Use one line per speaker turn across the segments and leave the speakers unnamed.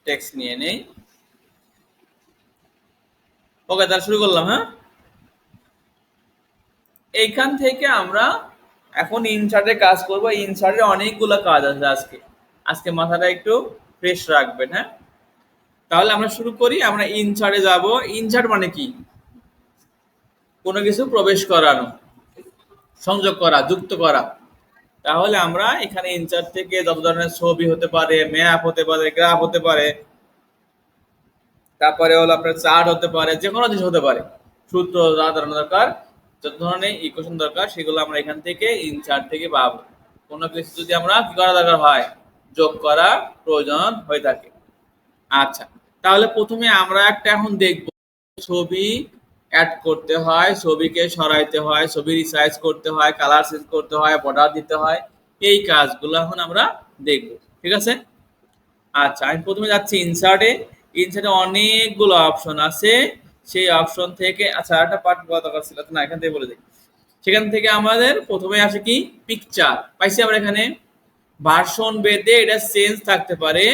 Text নিয়ে নেই। ওকে, তাহলে শুরু করলাম। হ্যাঁ, এইখান থেকে আমরা এখন ইনসার্টে কাজ করব। ইনসার্টে অনেকগুলো কাজ আছে আজকে। আজকে মাথাটা একটু ফ্রেশ রাখবেন। হ্যাঁ, তাহলে আমরা শুরু করি। আমরা ইনসার্টে যাব। ইনসার্ট মানে কি? কোনো কিছু প্রবেশ করানো, সংযোগ করা, যুক্ত করা। তাহলে আমরা এখানে ইনসার্ট থেকে যত ধরনের ছবি হতে পারে, ম্যাপ হতে পারে, গ্রাফ হতে পারে, তারপরে হলো আপনার চার্ট হতে পারে, যে কোনো জিনিস হতে পারে, সূত্র যা ধরনের দরকার, যত ধরনের ইকুয়েশন দরকার, সেগুলো আমরা এখান থেকে ইনসার্ট থেকে পাবো। কোনো কিছু যদি আমরা কি করা দরকার হয়, যোগ করা প্রয়োজন হয়ে থাকে। আচ্ছা, তাহলে প্রথমে আমরা একটা এখন দেখব ছবি অ্যাড করতে হয়, ছবিকে সরাইতে হয়, ছবি রিসাইজ করতে হয়, কালার চেঞ্জ করতে হয়, বর্ডার দিতে হয়। এই কাজগুলো এখন আমরা দেখব। ঠিক আছে? আচ্ছা, আমি প্রথমে যাচ্ছি ইনসার্টে। ইনসার্টে অনেকগুলো অপশন আছে। সেই অপশন থেকে আচ্ছা, একটা পার্ট বলা দরকার ছিল, না এখান থেকে বলে দিই। সেখান থেকে আমাদের প্রথমে আসে কি, পিকচার পাইছি আমরা এখানে। ভার্সন ভেদে এটা চেঞ্জ থাকতে পারে।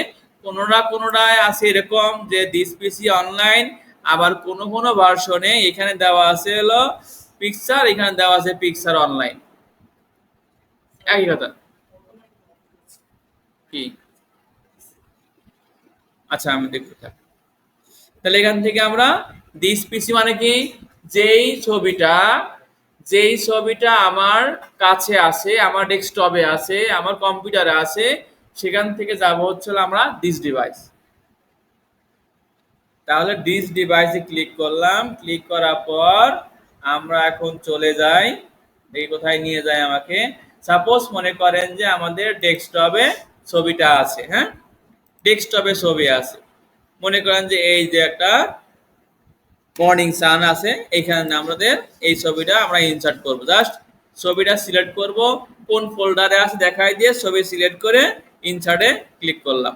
কোনোটায় আছে এরকম যে দিস পিসি অনলাইন, আবার কোনো কোনো ভার্সনে এখানে দেওয়া আছে হলো পিকচার, এখানে দেওয়া আছে পিকচার অনলাইন। একই কথা কি? আচ্ছা, আমি দেখতে থাকি। তাহলে এখান থেকে আমরা দিস পিসি মানে কি, যেই ছবিটা যেই ছবিটা আমার কাছে আছে, আমার ডেস্কটপে আছে, আমার কম্পিউটারে আছে, সেখান থেকে যাব হচ্ছে আমরা দিস ডিভাইস। তাহলে ডিস ডিভাইসে ক্লিক করলাম। ক্লিক করার পর আমরা এখন চলে যাই, এই কোথায় নিয়ে যায় আমাকে। সাপোজ মনে করেন যে আমাদের ডেস্কটপে ছবিটা আছে। হ্যাঁ, ডেস্কটপে ছবি আছে। মনে করেন যে এই যে একটা মর্নিং সান আছে, এখানে আমাদের এই ছবিটা আমরা ইনসার্ট করব। জাস্ট ছবিটা সিলেক্ট করব, কোন ফোল্ডারে আছে দেখাই দিয়ে ছবি সিলেক্ট করে ইনসার্টে ক্লিক করলাম।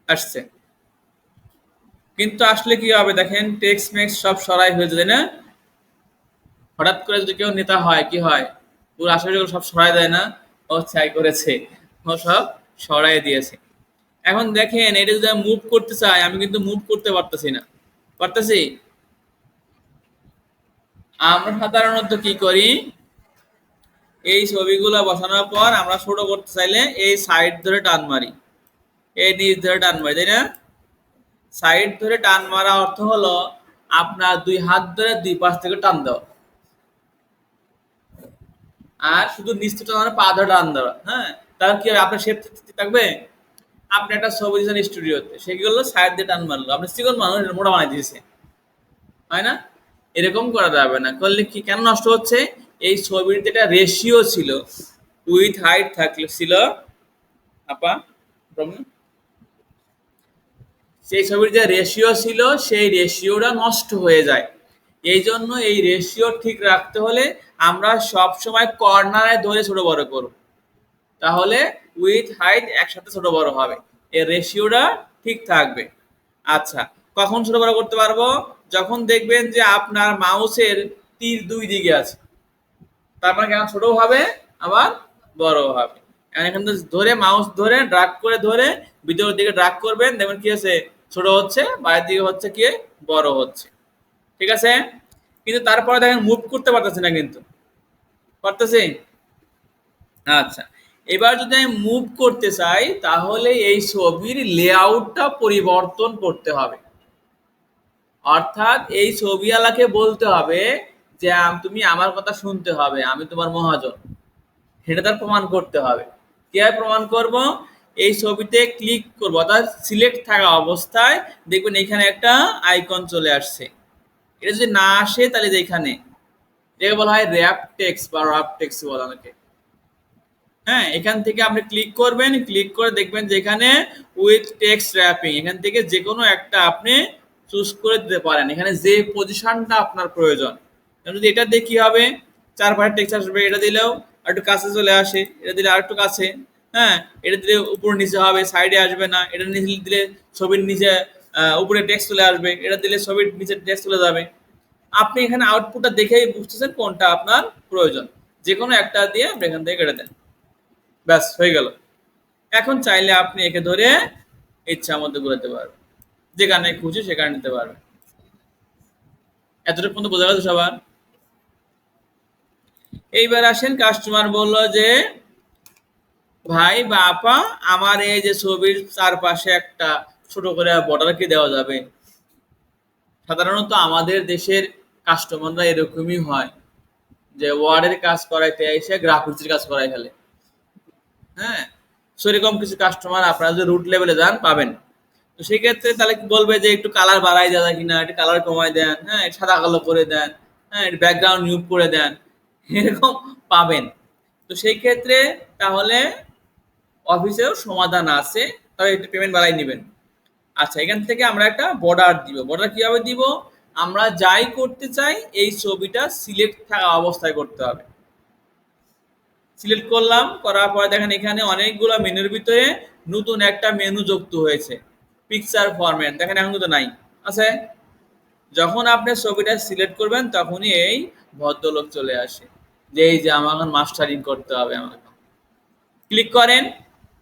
আসছে। কিন্তু আসলে কি হবে দেখেন, টেক্সট মেক্স সব সরাই হয়ে যায় না। হঠাৎ করে যদি কেউ নেতা হয়, কি হয়, পুরো আশেপাশে সব সরাই দেয় না। ও ছাই করেছে, ও সব সরাই দিয়েছে। এখন দেখেন, এটা যদি আমি মুভ করতে চাই, আমি কিন্তু মুভ করতে পারতেছি না। পারতেছি? আমরা সাধারণত কি করি, এই ছবিগুলো বসানোর পর আমরা ছোট করতে চাইলে এই সাইড ধরে টান মারি, এই নিচ ধরে টান মারি, তাই না? সাইড ধরে টান মারা অর্থ হলো আপনার দুই হাত ধরে দুই পাশ থেকে টান দেওয়া, আর শুধু নিচ থেকে টান পা ধরে টান দেওয়া। হ্যাঁ, তাহলে কি হবে, আপনার শেপ থাকবে। আপনি একটা ছবি দিয়েছেন স্টুডিওতে, সেগুলো সাইড দিয়ে টান মারলো, আপনি চিকন মানুষ মোটা বানাই দিয়েছে, হয় না? এরকম করা যাবে না। করলে কি, কেন নষ্ট হচ্ছে? এই ছবির যেটা রেশিও ছিল, উইথ হাইট থাকলে ছিল আপা, সেই ছবির যে রেশিও ছিল, সেই রেশিওটা নষ্ট হয়ে যায়। এই জন্য এই রেশিও ঠিক রাখতে হলে আমরা সব সময় কর্নারে ধরে ছোট বড় করব। তাহলে উইথ হাইট একসাথে ছোট বড় হবে, এর রেশিওটা ঠিক থাকবে। আচ্ছা, কখন ছোট বড় করতে পারবো? যখন দেখবেন যে আপনার মাউসের তীর দুই দিকে আছে, তার মানে কেন, ছোট হবে আবার বড় হবে। এখানে ধরে মাউস ধরে ড্রাগ করে ধরে ভিতরের দিকে ড্রাগ করবেন, দেখবেন কি আছে, ছোট হচ্ছে, বাইরের দিকে হচ্ছে কি, বড় হচ্ছে। ঠিক আছে? কিন্তু তারপরে দেখেন মুভ করতে পারতেছি না, কিন্তু পারতেছি। আচ্ছা, এবার যদি আমি মুভ করতে চাই, তাহলে এই ছবির লেআউটটা পরিবর্তন করতে হবে। অর্থাৎ এই ছবিওয়ালাকে বলতে হবে যে তুমি আমার কথা শুনতে হবে, আমি তোমার মহাজন। সেটা তার প্রমাণ করতে হবে। কিভাবে প্রমাণ করব? এই ছবিতে ক্লিক করব, অর্থাৎ সিলেক্ট থাকা অবস্থায় দেখবেন এখানে একটা আইকন চলে আসছে। এটা যদি না আসে, তাহলে যে এখানে যেটা বলা হয় র্যাপ টেক্সট বা রাপ টেক্সট বলা অনেকে। হ্যাঁ, এখান থেকে আপনি ক্লিক করবেন, ক্লিক করে দেখবেন যে এখানে উইথ টেক্সট র্যাপিং, এখান থেকে যে কোনো একটা আপনি চুজ করে দিতে পারেন, এখানে যে পজিশনটা আপনার প্রয়োজন। যদি এটা দিয়ে কি হবে, চারপাশে টেক্সট আসবে, এটা দিলেও একটু কাছে চলে আসে, এটা দিলে আর একটু কাছে। হ্যাঁ, এটা দিলে উপর নিচে হবে, সাইডে আসবে না। এটা নিচে দিলে ছবির নিচে উপরে টেক্সট চলে আসবে, এটা দিলে ছবির নিচে টেক্সট চলে যাবে। আপনি এখানে আউটপুটটা দেখেই বুঝতেছেন কোনটা আপনার প্রয়োজন। যে কোনো একটা দিয়ে আপনি এখান থেকে কেটে দেন, ব্যাস হয়ে গেল। এখন চাইলে আপনি একে ধরে ইচ্ছা মতো ঘুরাতে পারবেন, যেখানে খুশি সেখানে নিতে পারবেন। এতটুকু পর্যন্ত বোঝা গেছে সবার? এইবার আসেন, কাস্টমার বলল যে ভাই বা আপা, আমার এই যে ছবির চারপাশে একটা ছোট করে বর্ডার কি দেওয়া যাবে? সাধারণত আমাদের দেশের কাস্টমাররা এরকমই হয়, যে ওয়ার্ডের কাজ করাইতে এসে গ্রাফিক্সের কাজ করাই ফেলে। হ্যাঁ, সেরকম কিছু কাস্টমার আপনারা যদি রুট লেভেলে যান পাবেন। তো সেক্ষেত্রে তাহলে কি বলবে যে একটু কালার বাড়াই দেওয়া যায় কিনা, একটু কালার কমাই দেন, হ্যাঁ একটু সাদা কালো করে দেন, হ্যাঁ একটু ব্যাকগ্রাউন্ড নিউড করে দেন, এরকম পাবেন। তো সেই ক্ষেত্রে তাহলে অফিসেও সমাধান আছে, তবে একটু পেমেন্ট বাড়াই নেবেন। আচ্ছা, এখান থেকে আমরা একটা বর্ডার দিব। বর্ডার কিভাবে দিব? আমরা যাই করতে চাই এই ছবিটা সিলেক্ট থাকা অবস্থায় করতে হবে। সিলেক্ট করলাম, করার পরে দেখেন এখানে অনেকগুলো মেনুর ভিতরে নতুন একটা মেনু যুক্ত হয়েছে, পিকচার ফরম্যাট। দেখেন এখন কিন্তু নাই, আছে। যখন আপনি ছবিটা সিলেক্ট করবেন তখনই এই ভদ্রলোক চলে আসে, যে এই যে আমার এখন মাস্টারিং করতে হবে আমাকে। ক্লিক করেন,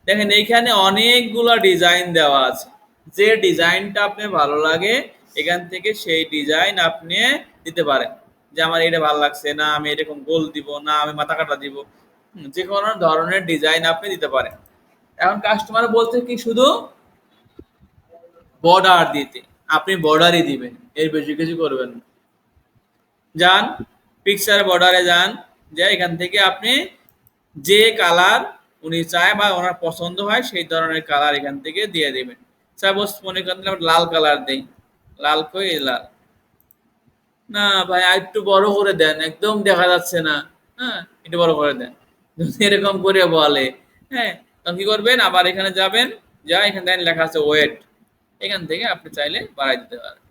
দেখেন এইখানে অনেকগুলো ডিজাইন দেওয়া আছে। যে ডিজাইনটা আপনি ভালো লাগে এখান থেকে সেই ডিজাইন আপনি দিতে পারেন, যে আমার এটা ভালো লাগছে না, আমি এরকম গোল দিব না, আমি মাথা কাটা দিব। যে কোনো ধরনের ডিজাইন আপনি দিতে পারেন। এখন কাস্টমার বলছে কি শুধু বর্ডার দিতে, আপনি বর্ডারই দিবেন, এর বেশি কিছু করবেন না। যান, পিকচার বর্ডারে যান, যে এখান থেকে আপনি যে কালার উনি চায় বা ওনার পছন্দ হয় সেই ধরনের কালার এখান থেকে দিয়ে দেবেন। সাপোজ মনে করেন আমরা লাল কালার দেই, লাল কই লাল। না ভাই আর একটু বড় করে দেন, একদম দেখা যাচ্ছে না, হ্যাঁ একটু বড় করে দেন। যদি এরকম করে বলে, হ্যাঁ তখন কি করবেন, আবার এখানে যাবেন, যা এখানে দেখেন লেখা আছে ওয়েট, এখান থেকে আপনি চাইলে বাড়াই দিতে পারেন।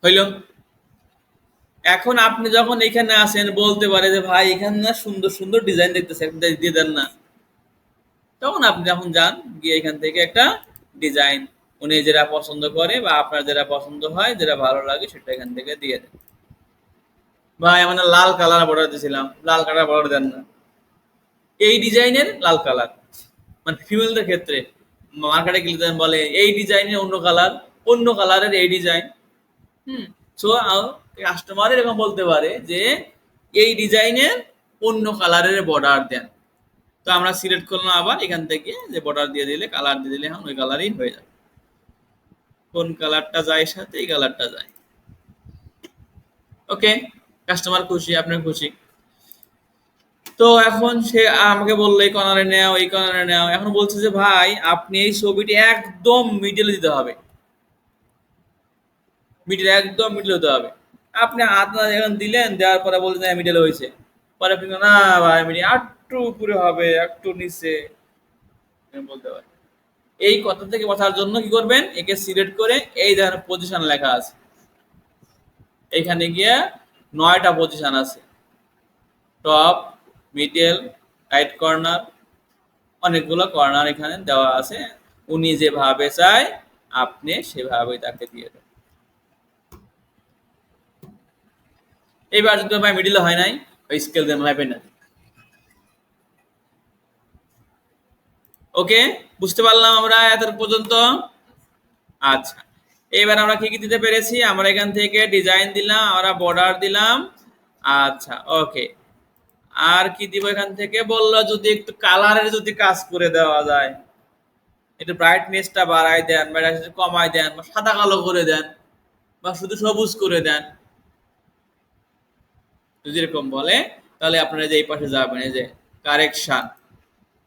হইল? এখন আপনি যখন এখানে আসেন বলতে পারে যে ভাই এখানে না সুন্দর সুন্দর ডিজাইন দেখতেছে, একটা দিয়ে দেন না। তখন আপনি যখন যান, গিয়ে এখান থেকে একটা ডিজাইন উনি যেটা পছন্দ করে বা আপনার যেটা পছন্দ হয়, যেটা ভালো লাগে সেটা এখান থেকে দিয়ে দেন। ভাই আমরা লাল কালার বর্ডার দিয়েছিলাম, লাল কালার বর্ডার দেন না, এই ডিজাইনের লাল কালার। মানে ফিমেলদের ক্ষেত্রে মার্কেটে গেলে দেন বলে এই ডিজাইনের অন্য কালার, অন্য কালারের এই ডিজাইন। হুম, সো কাস্টমার এরকম বলতে পারে যে এই ডিজাইনের অন্য কালারের বর্ডার দেন। তো আমরা সিলেক্ট করলাম আবার এখান থেকে, যে বর্ডার দিয়ে দিলে, কালার দিয়ে দিলে এখন ওই কালারই হয়ে যাবে। কোন কালারটা যায় সাথে এই কালারটা যায়। ওকে, কাস্টমার খুশি, আপনার খুশি। তো এখন সে আমাকে বললো এই কর্নারে নেও, এই কর্নারে নেও। এখন বলছে যে ভাই আপনি এই ছবিটি একদম মিডিলে দিতে হবে, মিডিল একদম মিডিল হতে হবে। আপনি হাত না যখন দিলেন, দেওয়ার পরে বললেন যে মিডিল হয়েছে, পরে আপনি না ভাই মিডিল একটু উপরে হবে, একটু নিচে, এরকম বলতে পারে। এই কথা থেকে বাঁচার জন্য কি করবেন, একে সিলেক্ট করে এই ধরনের পজিশন লেখা আছে, এখানে গিয়ে 9টা পজিশন আছে, টপ, মিডল, রাইট কর্নার, অনেকগুলো কর্নার এখানে দেওয়া আছে। উনি যেভাবে চায় আপনি সেভাবেই তাকে দিয়ে দেন। এইবার যদি ভাই মিডিল হয় নাই, ওই স্কেল দিয়ে মাপেন না। ওকে, বুঝতে পারলাম আমরা এত পর্যন্ত? আচ্ছা, এবার আমরা কি কি দিতে পেরেছি, আমরা এখান থেকে ডিজাইন দিলাম, আমরা বর্ডার দিলাম। আচ্ছা ওকে, আর কি দিব এখান থেকে, বললো যদি একটু কালারের যদি কাজ করে দেওয়া যায়, একটু ব্রাইটনেসটা বাড়াই দেন, ব্রাইটনেস কমাই দেন, বা সাদা কালো করে দেন, বা শুধু সবুজ করে দেন, যদি এরকম বলে তাহলে আপনারা যে এই পাশে যাবেন, এই যে কারেকশন,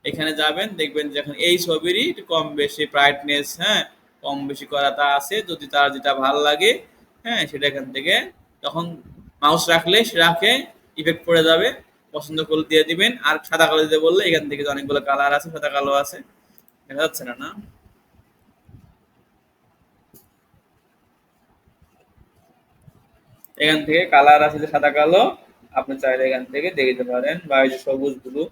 এখানে যাবেন, দেখবেন যে এখন এই ছবিরই একটু কম বেশি ব্রাইটনেস, হ্যাঁ কম বেশি করাটা আছে, যদি তার যেটা ভালো লাগে, হ্যাঁ সেটা এখান থেকে তখন মাউস রাখলে সে রাখে ইফেক্ট পড়ে যাবে, পছন্দ করে দিয়ে দিবেন। আর সাদা কালো দিতে বললে এখান থেকে যে অনেকগুলো কালার আছে, সাদা কালো আছে, দেখা যাচ্ছে না? না, এখান থেকে কালার আছে যে সাদা কালো, আপনি চাইলে এখান থেকে দেখে দিতে পারেন, বা এই যে সবুজ ব্লু,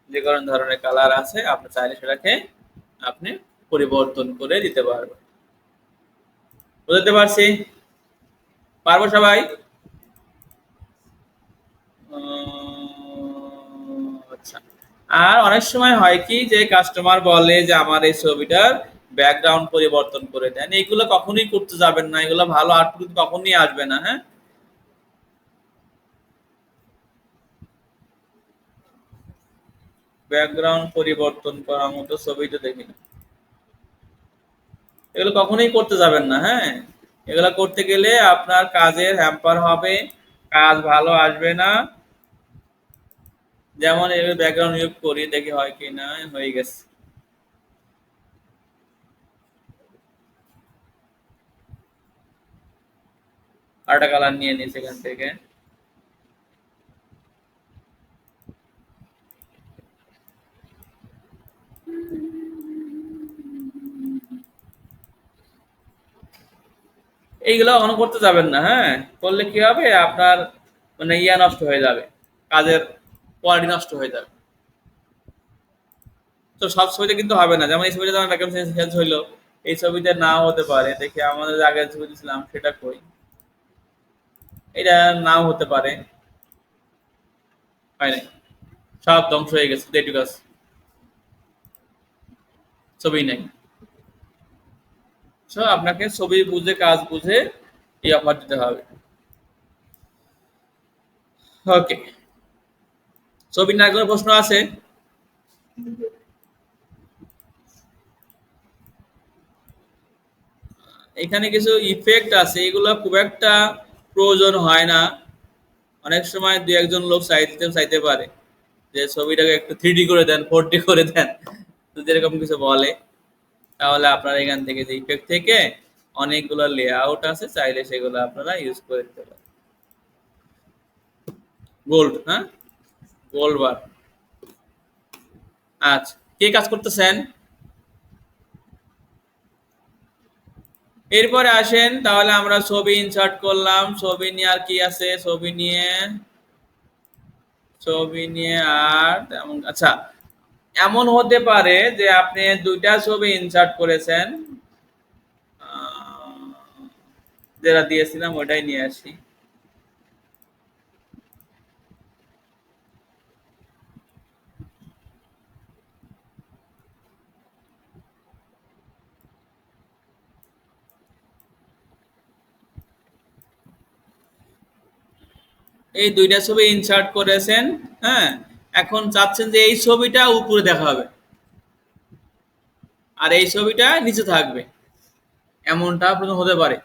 যে কোনো ধরনের কালার আছে আপনি চাইলে সেটাকে আপনি পরিবর্তন করে দিতে পারবেন। বুঝতে পারছি? পারবো সবাই? আর অনেক সময় হয় কি যে কাস্টমার বলে যে আমার এই ছবিটার ব্যাকগ্রাউন্ড পরিবর্তন করে দেন, এগুলো কখনোই করতে যাবেন না, এগুলো ভালো আউটপুট কখনোই আসবে না। হ্যাঁ, ব্যাকগ্রাউন্ড পরিবর্তন করার মতো ছবি তো দেখি না, এগুলো কখনোই করতে যাবেন না। হ্যাঁ, এগুলো করতে গেলে আপনার কাজের হ্যাম্পার হবে, কাজ ভালো আসবে না। যেমন এর ব্যাকগ্রাউন্ড ইউজ করি, দেখি হয় কি না, হয়ে গেছে। আরেকটা কালার নিয়ে নিই এখান থেকে। এইগুলো কখনো করতে যাবেন না। হ্যাঁ, করলে কি হবে আপনার মানে ইয়া নষ্ট হয়ে যাবে, কাজের কোয়ালিটি নষ্ট হয়ে যাবে। তো সব ছবিতে কিন্তু হবে না, যেমন এই ছবিটা যেমন ব্যাকগ্রাউন্ড চেঞ্জ হইলো, এই ছবিতে নাও হতে পারে। দেখি আমাদের আগের ছবি দিয়েছিলাম সেটা কই, এটা নাও হতে পারে, হয় নাই, সব ধ্বংস হয়ে গেছে, যেটুকু আছে ছবি নাই। সো আপনাকে ছবি বুঝে কাজ বুঝে এই অফার দিতে হবে। ওকে, ছবি না কোনো প্রশ্ন আছে? এখানে কিছু ইফেক্ট আছে, এগুলো খুব একটা প্রয়োজন হয় না। অনেক সময় দু একজন লোক চাইতে পারে যে ছবিটাকে একটু 3D করে দেন, 4D করে দেন, যদি এরকম কিছু বলে, তাহলে আপনারা এখান থেকে যে ইফেক্ট থেকে অনেকগুলো লেআউট আছে, চাইলে সেগুলো আপনারা ইউজ করে দিতে পারেন। গোল্ড, হ্যাঁ, গোল্ড বার। আচ্ছা, কে কাজ করতেছেন? এরপরে আসেন, তাহলে আমরা ছবি ইনসার্ট করলাম, ছবি নিয়ে আর কি আছে, ছবি নিয়ে আর তেমন, আচ্ছা, এমন হতে পারে যে আপনি দুইটা ছবি ইনসার্ট করেছেন, আহ, যেটা দিয়েছিলাম ওইটাই নিয়ে আসি। এই দুইটা ছবি ইনসার্ট করেছেন। হ্যাঁ, এখন চাচ্ছেন যে এই ছবিটা উপরে দেখা হবে আর এই ছবিটা নিচে থাকবে, এমনটা প্রথম হতে পারে।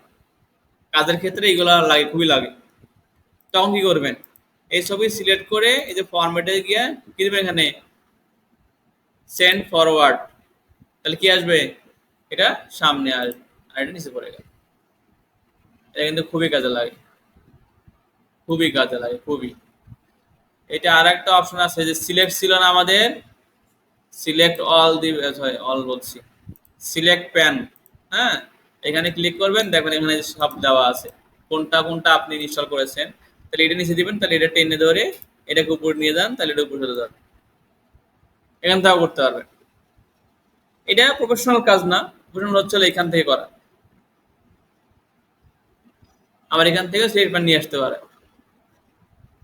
কাজের ক্ষেত্রে এগুলো লাগে, খুবই লাগে। তখন কি করবেন, এই ছবি সিলেক্ট করে এই যে ফরম্যাটে গিয়ে কি দেবেন, এখানে সেন্ড ফরওয়ার্ড, তাহলে কি আসবে, এটা সামনে আসবে আর এটা নিচে পড়ে গেল। এটা কিন্তু খুবই কাজে লাগে, খুবই কাজে লাগে, খুবই। এটা আর একটা অপশন আছে যে সিলেক্ট ছিল না আমাদের, select all the, sorry all বলছি, সিলেক্ট প্যান। হ্যাঁ, এখানে ক্লিক করবেন, দেখবেন এখানে সব দেওয়া আছে কোনটা কোনটা আপনি ইনস্টল করেছেন। তাহলে এটা নিচে দিবেন, তাহলে এটা টেনে ধরে এটাকে উপরে নিয়ে যান, তাহলে এটা উপরে চলে যাবে। এখান থেকেও করতে পারবেন। এটা প্রফেশনাল কাজ না, প্রফেশনাল হচ্ছে হলো এখান থেকে করা। আবার এখান থেকে সিলেক্ট প্যান নিয়ে আসতে পারে।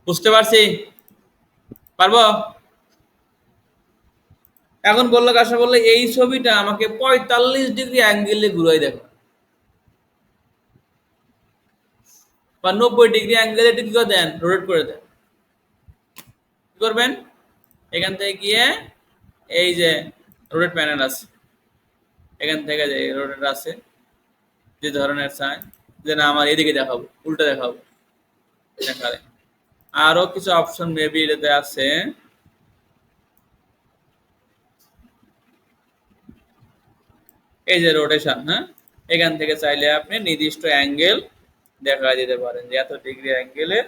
বুঝতে পারছি? পারবো? এখন বললো কাশা, বললো এই ছবিটা আমাকে 45 ডিগ্রি অ্যাঙ্গেলে ঘুরাই দেখো, বা 90 ডিগ্রি অ্যাঙ্গেলে কি করে দেন, রোটেট করে দেন। কি করবেন, এখান থেকে গিয়ে এই যে রোটেট প্যানেল আছে, এখান থেকে যে রোটেট আছে, যে ধরনের চাই, যে না আমার এদিকে দেখাবো, উল্টো দেখাবো, দেখালে আরো কিছু অপশন মেবি এটাতে আছে। এই যে রোটেশন, হ্যাঁ, এখান থেকে চাইলে আপনি নির্দিষ্ট অ্যাঙ্গেল দেখা দিতে পারেন যে এত ডিগ্রি অ্যাঙ্গেলে।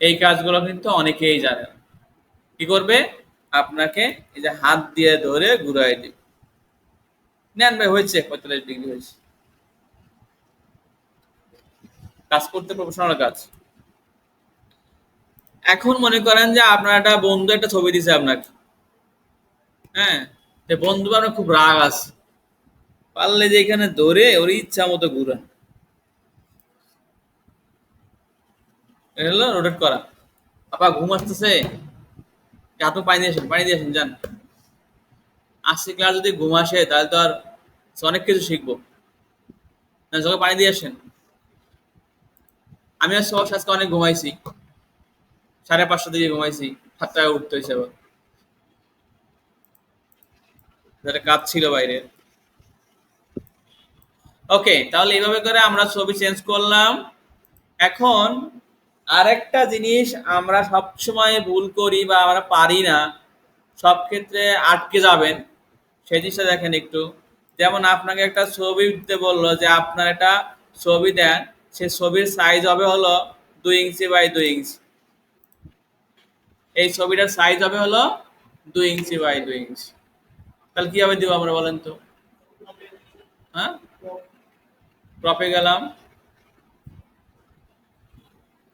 এই কাজগুলো কিন্তু অনেকেই জানে না। কি করবে, আপনাকে এই যে হাত দিয়ে ধরে ঘুরাই দিবে, নেন ভাই হয়েছে 45 ডিগ্রি হয়েছে। কাজ করতে প্রফেশনাল কাজ। এখন মনে করেন যে আপনার একটা বন্ধু একটা ছবি দিছে আপনাকে, হ্যাঁ, যে বন্ধু আপনার খুব রাগ আছে, পারলে যে এখানে ধরে ওর ইচ্ছা মতো ঘুরান। এটা হলো রোটেট করা। আপা ঘুম আসতেছে, হাত পানি দিয়েছেন, পানি দিয়েছেন যান। আজকে ক্লাস যদি ঘুম আসে তাহলে তো আর অনেক কিছু শিখবো না। সবাই পানি দিয়ে আসেন। আমি আজকে অনেক ঘুমাইছি, 5:30 দিকে ঘুমাইছি, 7টায় উঠতে হয়েছে আবার, একটা কাজ ছিল বাইরে। ওকে, তাহলে এইভাবে করে আমরা ছবি চেঞ্জ করলাম। এখন আরেকটা জিনিস আমরা সবসময় ভুল করি বা আমরা পারি না, সব ক্ষেত্রে আটকে যাবেন, সেই জিনিসটা দেখেন একটু। যেমন আপনাকে একটা ছবি দিতে বললো যে আপনার একটা ছবি দেন, সে ছবির সাইজ হবে হলো 2 ইঞ্চি বাই 2 ইঞ্চি। এই ছবিটার সাইজ হবে হলো 2 ইঞ্চি বাই 2 ইঞ্চি। তাহলে কিভাবে দিব আমরা বলেন তো? হ্যাঁ, ক্রপে গেলাম,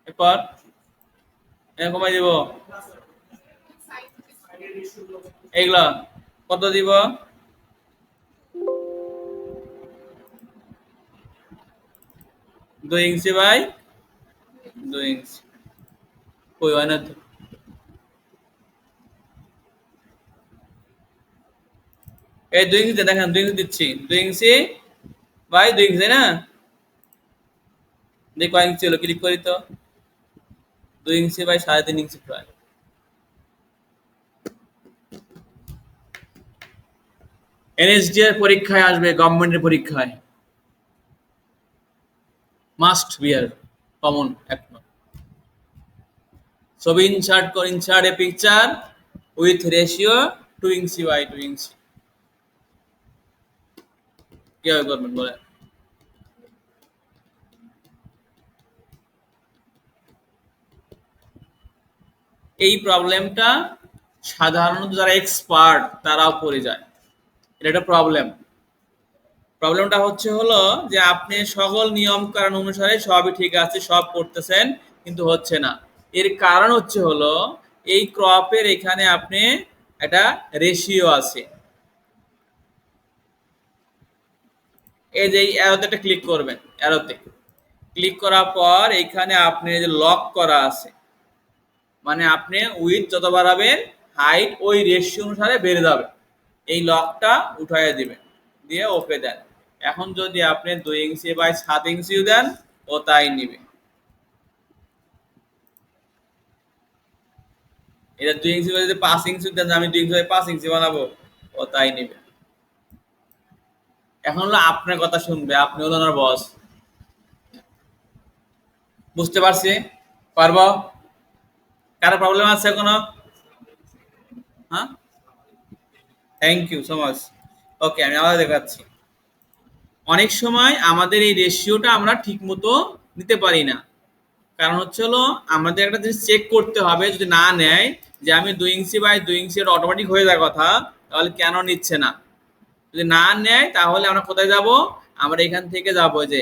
এরপর কমাই দিব এইগুলা, কত দিব? 2 ইঞ্চি বাই 2 ইঞ্চি। কই হয় না তো, এই 2 ইঞ্চিতে দেখেন, 2 ইঞ্চি দিচ্ছি, 2 ইঞ্চি বাই 2 ইঞ্চি, তাই না? দেখি কয় ইঞ্চি হলো, ক্লিক করি তো। 2 ইঞ্চি বাই 3.5 ইঞ্চি প্রায়। এনএসডি এর পরীক্ষায় আসবে, গভর্নমেন্টের পরীক্ষায় মাস্ট বিয়ার কমন একদম। ছবি insert a picture with ratio 2 inch by 2 inch. কিভাবে করবেন বলেন? এই প্রবলেমটা সাধারণত যারা এক্সপার্ট তারাও পড়ে যায়। এটা একটা প্রবলেম। প্রবলেমটা হচ্ছে হলো যে আপনি সকল নিয়ম কারণ অনুসারে সবই ঠিক আছে, সব করতেছেন, কিন্তু হচ্ছে না। এর কারণ হচ্ছে হলো এই ক্রপের এখানে আপনি একটা রেশিও আছে। এই যে এই অ্যারোতে একটা ক্লিক করবেন, অ্যারোতে ক্লিক করার পর এখানে আপনি যে লক করা আছে, মানে আপনি উইথ যত বাড়াবেন হাইট ওই রেশিও অনুসারে বেড়ে যাবে। এই লকটা উঠাইয়া দিবেন, দিয়ে ওকে দেন। এখন যদি আপনি 2 ইঞ্চি বাই 7 ইঞ্চিও দেন, ও তাই নিবে। এটা 2 ইঞ্চি বাই যদি 5 ইঞ্চি দেন, আমি 2 ইঞ্চি বাই 5 ইঞ্চি বানাবো, ও তাই নিবে। এখন হলো আপনার কথা শুনবে, আপনি হলো ওনার বস। বুঝতে পারছি? পারবো? কারো প্রবলেম আছে এখনো? হ্যাঁ, থ্যাংক ইউ সো মাচ। ওকে, আমি আবার দেখাচ্ছি। অনেক সময় আমাদের এই রেশিওটা আমরা ঠিক মতো নিতে পারি না। কারণ হচ্ছে হলো আমাদের একটা জিনিস চেক করতে হবে, যদি না নেয় যে আমি 2 ইঞ্চি বাই 2 ইঞ্চি, এটা অটোমেটিক হয়ে যাওয়ার কথা, তাহলে কেন নিচ্ছে না? যদি না নেয় তাহলে আমরা কোথায় যাব? আমরা এখান থেকে যাব যে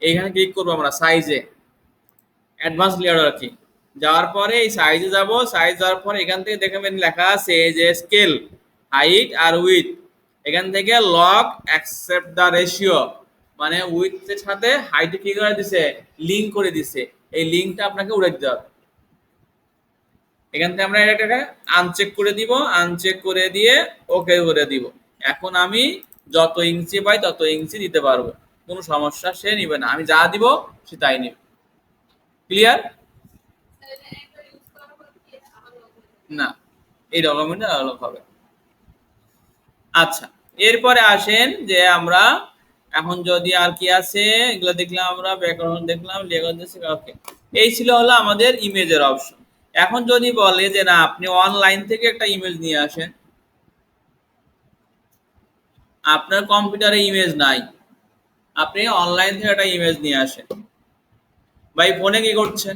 এইখানে ক্লিক করবো আমরা সাইজে, অ্যাডভান্স লেয়ার আর কি। যাওয়ার পরে এই সাইজে যাব, সাইজ যাওয়ার পরে এখান থেকে দেখবেন লেখা আছে যে স্কেল, হাইট আর উইথ। এখান থেকে লক অ্যাকসেপ্ট দ্য রেশিও, মানে উইথের সাথে হাইট কি করে দিছে, লিঙ্ক করে দিছে। এই লিঙ্কটা আপনাকে উড়ে দিতে হবে। এখান থেকে আমরা এটাকে আনচেক করে দিব, আনচেক করে দিয়ে ওকে করে দিব। এখন আমি যত ইঞ্চি পাই তত ইঞ্চি দিতে পারবো, কোনো সমস্যা সে নিবে না, আমি যা দিব সে তাই নিবে। ক্লিয়ার? না, এই ডকুমেন্টটা আলাদা হবে। আচ্ছা, এরপরে আসেন যে আমরা এখন যদি আর কি আছে এগুলো দেখলাম, আমরা ব্যাকগ্রাউন্ড দেখলাম, ওকে। এই ছিল হলো আমাদের ইমেজের অপশন। এখন যদি বলে যে না আপনি অনলাইন থেকে একটা ইমেজ নিয়ে আসেন, আপনার কম্পিউটারে ইমেজ নাই, আপনি অনলাইন থেকে একটা ইমেজ নিয়ে আসেন। ভাই ফোনে কি করছেন?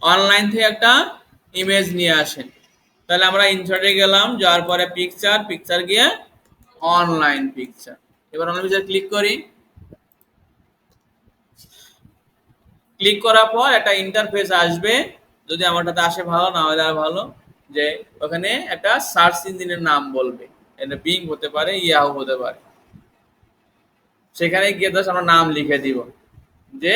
অনলাইন থেকে একটা ইমেজ নিয়ে আসেন। তাহলে আমরা ইনসার্টে গেলাম, যাওয়ার পরে পিকচার, পিকচার গিয়ে অনলাইন পিকচার। এবার অনলাইন পিকচার ক্লিক করি। ক্লিক করার পর একটা ইন্টারফেস আসবে, যদি আমারটাতে আসে ভালো, না হলে আর ভালো, যে ওখানে একটা সার্চ ইঞ্জিনের নাম বলবে, এটা বিং হতে পারে, ইয়াহু হতে পারে। সেখানে গিয়ে আমরা নাম লিখে দিব যে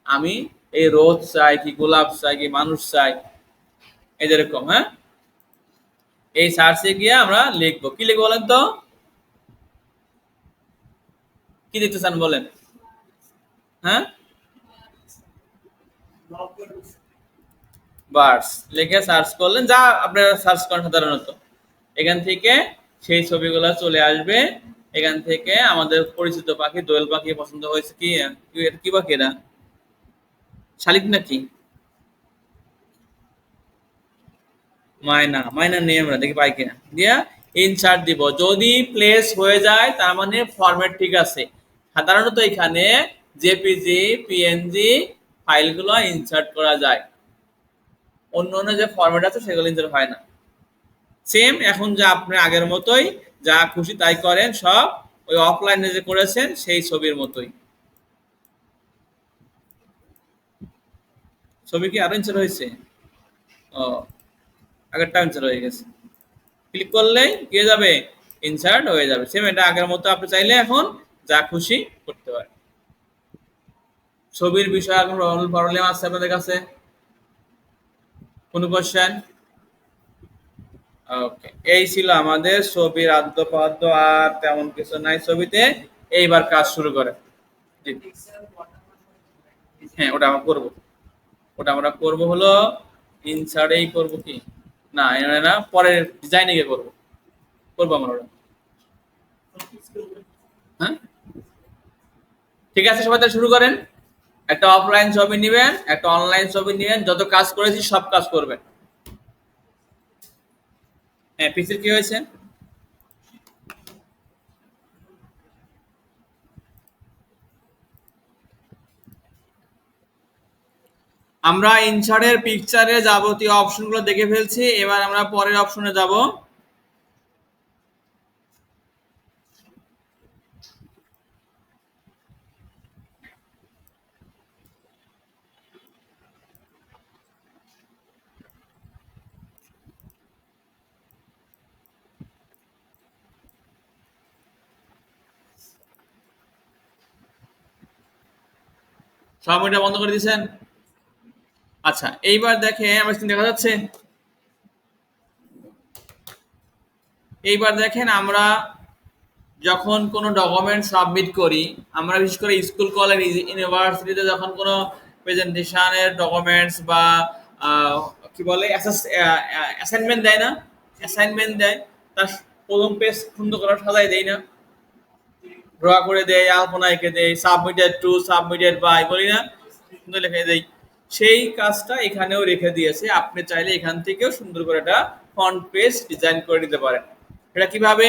আমি এই রোদ চাই কি গোলাপ চাই কি মানুষ চাই, এই যেরকম, হ্যাঁ, এই সার্চে গিয়ে আমরা লিখবো, কি লিখবো বলেন তো, কি লিখতে চান বলেন, হ্যাঁ, বার্ডস লিখে সার্চ করলেন, যা আপনারা সার্চ করেন সাধারণত, এখান থেকে সেই ছবিগুলো চলে আসবে। এখান থেকে আমাদের পরিচিত পাখি দোয়েল পাখি পছন্দ হয়েছে, কি কি পাখি এরা, শালিক নাকি, মায়না, মায়না নেই, আমরা দেখি পাই কিনা, দিয়া ইনসার্ট দিব, যদি প্লেস হয়ে যায় তার মানে ফরম্যাট ঠিক আছে। সাধারণত এখানে জেপিজি পিএনজি ফাইলগুলো ইনসার্ট করা যায়, অন্য অন্য যে ফরম্যাট আছে সেগুলো ইনসার্ট হয় না। সেম এখন যা আপনি আগের মতোই যা খুশি তাই করেন, সব ওই অফলাইনে যে করেছেন সেই ছবির মতোই। ছবি কি আরো ইনসার্ট হয়েছে? ও, আগেরটা ইনসার্ট হয়ে গেছে, ক্লিক করলেই কি হয়ে যাবে, ইনসার্ট হয়ে যাবে। সেম এটা আগের মতো আপনি চাইলে এখন যা খুশি করতে পারেন। ছবির বিষয়ে এখন প্রবলেম আছে আপনাদের কাছে, কোনো কোশ্চেন? ওকে, এই ছিল আমাদের ছবির আদ্যপাদ্য, আর তেমন কিছু নাই ছবিতে। এইবার কাজ শুরু করে। জি। হ্যাঁ, ওটা আমরা করবো, ওটা আমরা করবো হলো ইনসার্টেই করবো কি, না এখানে না, পরের ডিজাইনে গিয়ে করবো, করবো আমরা ওটা। হ্যাঁ, ঠিক আছে, সবাই তাহলে শুরু করেন। একটা অফলাইন ছবি নেবেন, একটা অনলাইন ছবি নেবেন, যত কাজ করেছি সব কাজ করবেন। হ্যাঁ, পিসির কি হয়েছে? আমরা ইনসার্টের পিকচারে যাবতীয় অপশনগুলো দেখে ফেলছি, এবার আমরা পরের অপশনে যাব। সব এটা বন্ধ করে দিয়েছেন? আচ্ছা, এইবার দেখে আমার স্ক্রিন দেখা যাচ্ছে। এইবার দেখেন, আমরা যখন কোনো ডকুমেন্ট সাবমিট করি, আমরা বিশেষ করে স্কুল কলেজ ইউনিভার্সিটিতে যখন কোনো প্রেজেন্টেশনের ডকুমেন্টস বা কি বলে অ্যাসাইনমেন্ট দেয় না, অ্যাসাইনমেন্ট দেয়, তার প্রথম পেজ সুন্দর করে সাজাই দেয় না, ড্র করে দেয়, আলপনা এঁকে দেয়, সাবমিটেড টু, সাবমিটেড বাই বলি না, সুন্দর লিখে দেয়। সেই কাজটা এখানেও রেখে দিয়েছে, আপনি চাইলে এখান থেকেও সুন্দর করে একটা ফন্ট পেজ ডিজাইন করে দিতে পারেন। এটা কিভাবে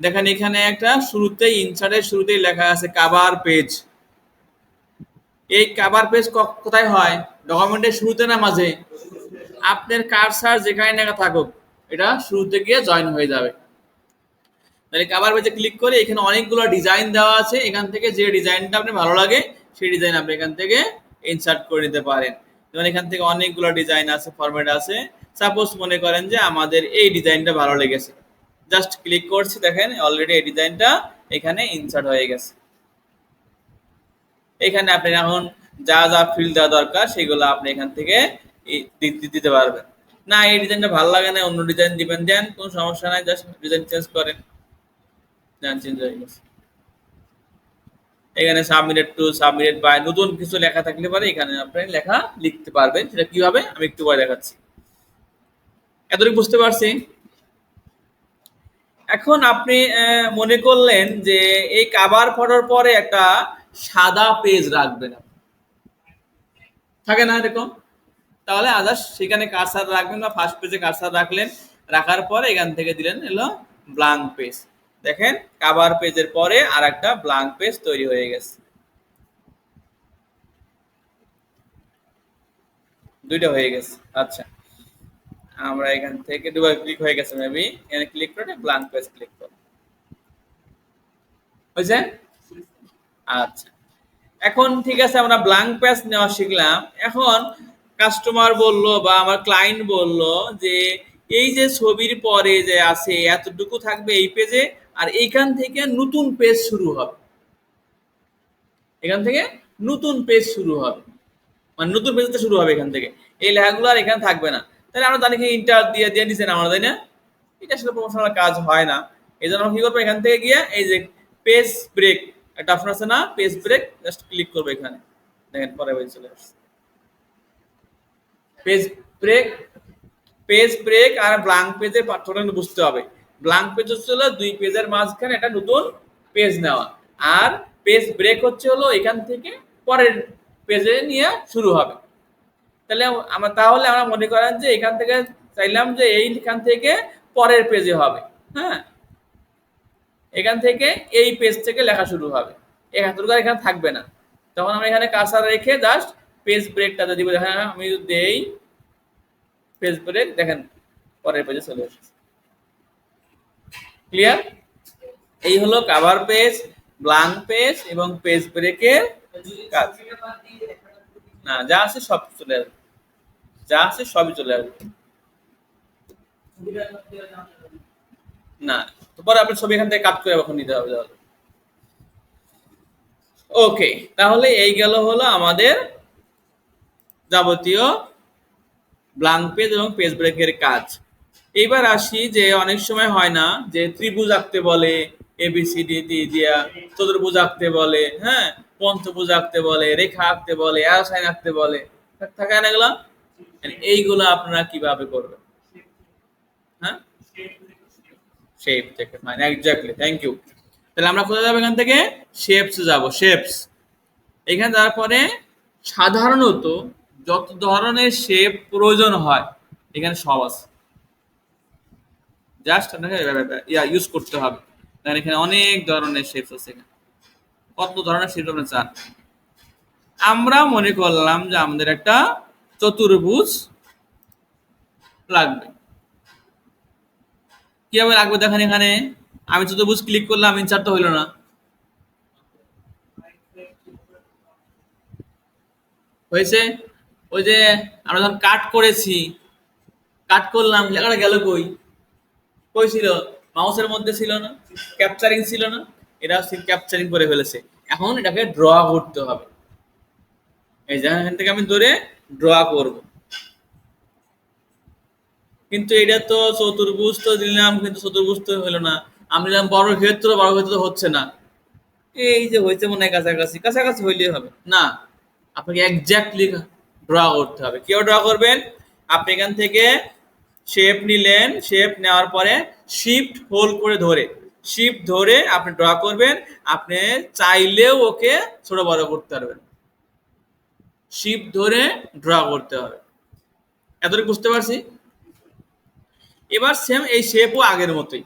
দেখেন, এখানে একটা শুরুতেই ইনসার্টের শুরুতেই লেখা আছে কাভার পেজ। এই কাভার পেজ কোথায় হয়, ডকুমেন্টের শুরুতে না মাঝে? আপনার কারসার যেখানে লেখা থাকুক এটা শুরুতে গিয়ে জয়েন হয়ে যাবে। তাহলে কাভার পেজে ক্লিক করে এখানে অনেকগুলো ডিজাইন দেওয়া আছে, এখান থেকে যে ডিজাইনটা আপনি ভালো লাগে সেই ডিজাইন আপনি এখান থেকে ইনসার্ট করে নিতে পারেন। যেমন এখান থেকে অনেকগুলো ডিজাইন আছে, ফরম্যাট আছে। সাপোজ মনে করেন যে আমাদের এই ডিজাইনটা ভালো লেগেছে, জাস্ট ক্লিক করছি, দেখেন অলরেডি এই ডিজাইনটা এখানে ইনসার্ট হয়ে গেছে। এখানে আপনি এখন যা যা ফিল দেওয়া দরকার সেগুলো আপনি এখান থেকে দিতে পারবেন। না এই ডিজাইনটা ভালো লাগে না, অন্য ডিজাইন দিবেন, দেন কোনো সমস্যা নাই, জাস্ট ডিজাইন চেঞ্জ করেন, দেন চেঞ্জ হয়ে গেছে। এখানে সাবমিটেড টু, সাবমিটেড বাই, নতুন কিছু লেখা থাকলে পারে এখানে আপনি লেখা লিখতে পারবেন। সেটা কিভাবে আমি একটু পরে দেখাচ্ছি। এতটুকু বুঝতে পারছি? এখন আপনি মনে করলেন যে এই কাভার ফটোর পরে একটা সাদা পেজ রাখবেন, থাকে না এরকম? তাহলে আদার্স সেখানে কারসার রাখবেন, বা ফার্স্ট পেজে কারসার রাখলেন, রাখার পরে এখান থেকে দিলেন এলো ব্ল্যাঙ্ক পেজ। দেখেন কাভার পেজের পরে আর একটা ব্ল্যাঙ্ক পেজ তৈরি হয়ে গেছে, দুইটা হয়ে গেছে। আচ্ছা, আমরা এখান থেকে দুবার ক্লিক হয়ে গেছে, মেবি এখানে ক্লিক করে ব্ল্যাঙ্ক পেজ ক্লিক করব, হয়েছে? আচ্ছা, এখন ঠিক আছে, আমরা ব্ল্যাঙ্ক পেজ নেওয়া শিখলাম। এখন কাস্টমার বলল বা আমার ক্লায়েন্ট বলল যে এই যে ছবির পরে যে আছে এতটুকু থাকবে এই পেজে, আর এইখান থেকে নতুন পেজ শুরু হবে, এখান থেকে নতুন পেজ শুরু হবে। মানে নতুন পেজটা শুরু হবে এখান থেকে। এই লেখাগুলো আর এখানে থাকবে না। তাহলে আমরা জানি কি ইন্টার দিয়ে দিয়ে দিচ্ছেন আমরা, তাই না? এটা আসলে প্রমোশনাল কাজ হয় না। এই জন্য আমরা কি করবো, এখান থেকে গিয়ে এই যে পেজ ব্রেক একটা অপশন আছে না, পেজ ব্রেক, জাস্ট ক্লিক করবো এখানে। দেখেন পরে চলে আসছে পেজ ব্রেক। পেজ ব্রেক আর ব্ল্যাঙ্ক পেজের পার্থক্য বুঝতে হবে। ব্ল্যাঙ্ক পেজ হচ্ছে হলো দুই পেজের মাঝখানে একটা নতুন পেজ নেওয়া, আর পেজ ব্রেক হচ্ছে হলো এখান থেকে পরের পেজে নিয়ে শুরু হবে। তাহলে আমরা মনে করেন যে এখান থেকে চাইলাম যে এইখান থেকে পরের পেজে হবে, হ্যাঁ, এখান থেকে এই পেজ থেকে লেখা শুরু হবে, এখানে থাকবে না। তখন আমরা এখানে কার্সার রেখে জাস্ট পেজ ব্রেকটা দিব। হ্যাঁ, আমি যদি দেই পেজ ব্রেক, দেখেন পরের পেজে চলে এসেছে। ক্লিয়ার? এই হলো কভার পেজ, ব্ল্যাঙ্ক পেজ এবং পেজ ব্রেকের কাজ। না, যা আছে সব চলে আসবে, যা আছে সবই চলে আসবে। না, পরে আপনার ছবি এখান থেকে কাট করে এখন নিতে হবে। ওকে, তাহলে এই গেল হলো আমাদের যাবতীয় ব্ল্যাঙ্ক পেজ এবং পেজ ব্রেকের কাজ। এইবার আসি যে অনেক সময় হয় না যে ত্রিভুজ আঁকতে বলে, এবিসিডি দিয়া, চতুর্ভুজ আঁকতে বলে, হ্যাঁ, পঞ্চভুজ আঁকতে বলে, রেখা আঁকতে বলে, অ্যারো সাইন আঁকতে বলে, থাকে না এগুলা? এইগুলো আপনারা কিভাবে করবেন? হ্যাঁ, শেপ থেকে, ফাইন, এক্স্যাক্টলি, থ্যাংক ইউ। তাহলে আমরা কোথায় যাবো? এখান থেকে শেপস যাব, শেপস। এখানে যাওয়ার পরে সাধারণত যত ধরনের শেপ প্রয়োজন হয় এখানে সব আছে, জাস্ট আপনাকে ইউজ করতে হবে। দেখেন এখানে অনেক ধরনের শেপস আছে, এখানে কত ধরনের শেপ আপনি চান। আমরা মনে করলাম যে আমাদের একটা চতুর্ভুজ লাগবে। কিভাবে লাগবে দেখেন, এখানে আমি চতুর্ভুজ ক্লিক করলাম, ইনসার্ট তো হইলো না। হয়েছে? ওই যে আমরা যখন কাট করেছি, কাট করলাম, লেখাটা গেল কই? কই ছিল? মাউসের মধ্যে ছিল না, ক্যাপচারিং ছিল না, এটা ক্যাপচারিং করে ফেলেছে। এখন এটাকে ড্র করতে হবে। এই যে এখান থেকে আমি ধরে ড্র করব, কিন্তু এটা তো চতুর্ভুজ তো দিলাম, কিন্তু চতুর্ভুজ তো হলো না। আমি দিলাম বর্গক্ষেত্র, বর্গক্ষেত্র তো হচ্ছে না। এই যে হয়েছে মনে হয় কাছাকাছি, কাছাকাছি হইলেই হবে না, আপনাকে এক্স্যাক্টলি ড্র করতে হবে। কেউ ড্র করবেন? আপনি এখান থেকে শেপ নিলেন, শেপ নেওয়ার পরে শিফট হোল্ড করে ধরে, শিফট ধরে আপনি ড্র করবেন। আপনি চাইলেও ওকে ছোট বড় করতে পারবেন, শিফট ধরে ড্র করতে হবে। এতটুকু বুঝতে পারছি? এবার সেম এই শেপও আগের মতোই,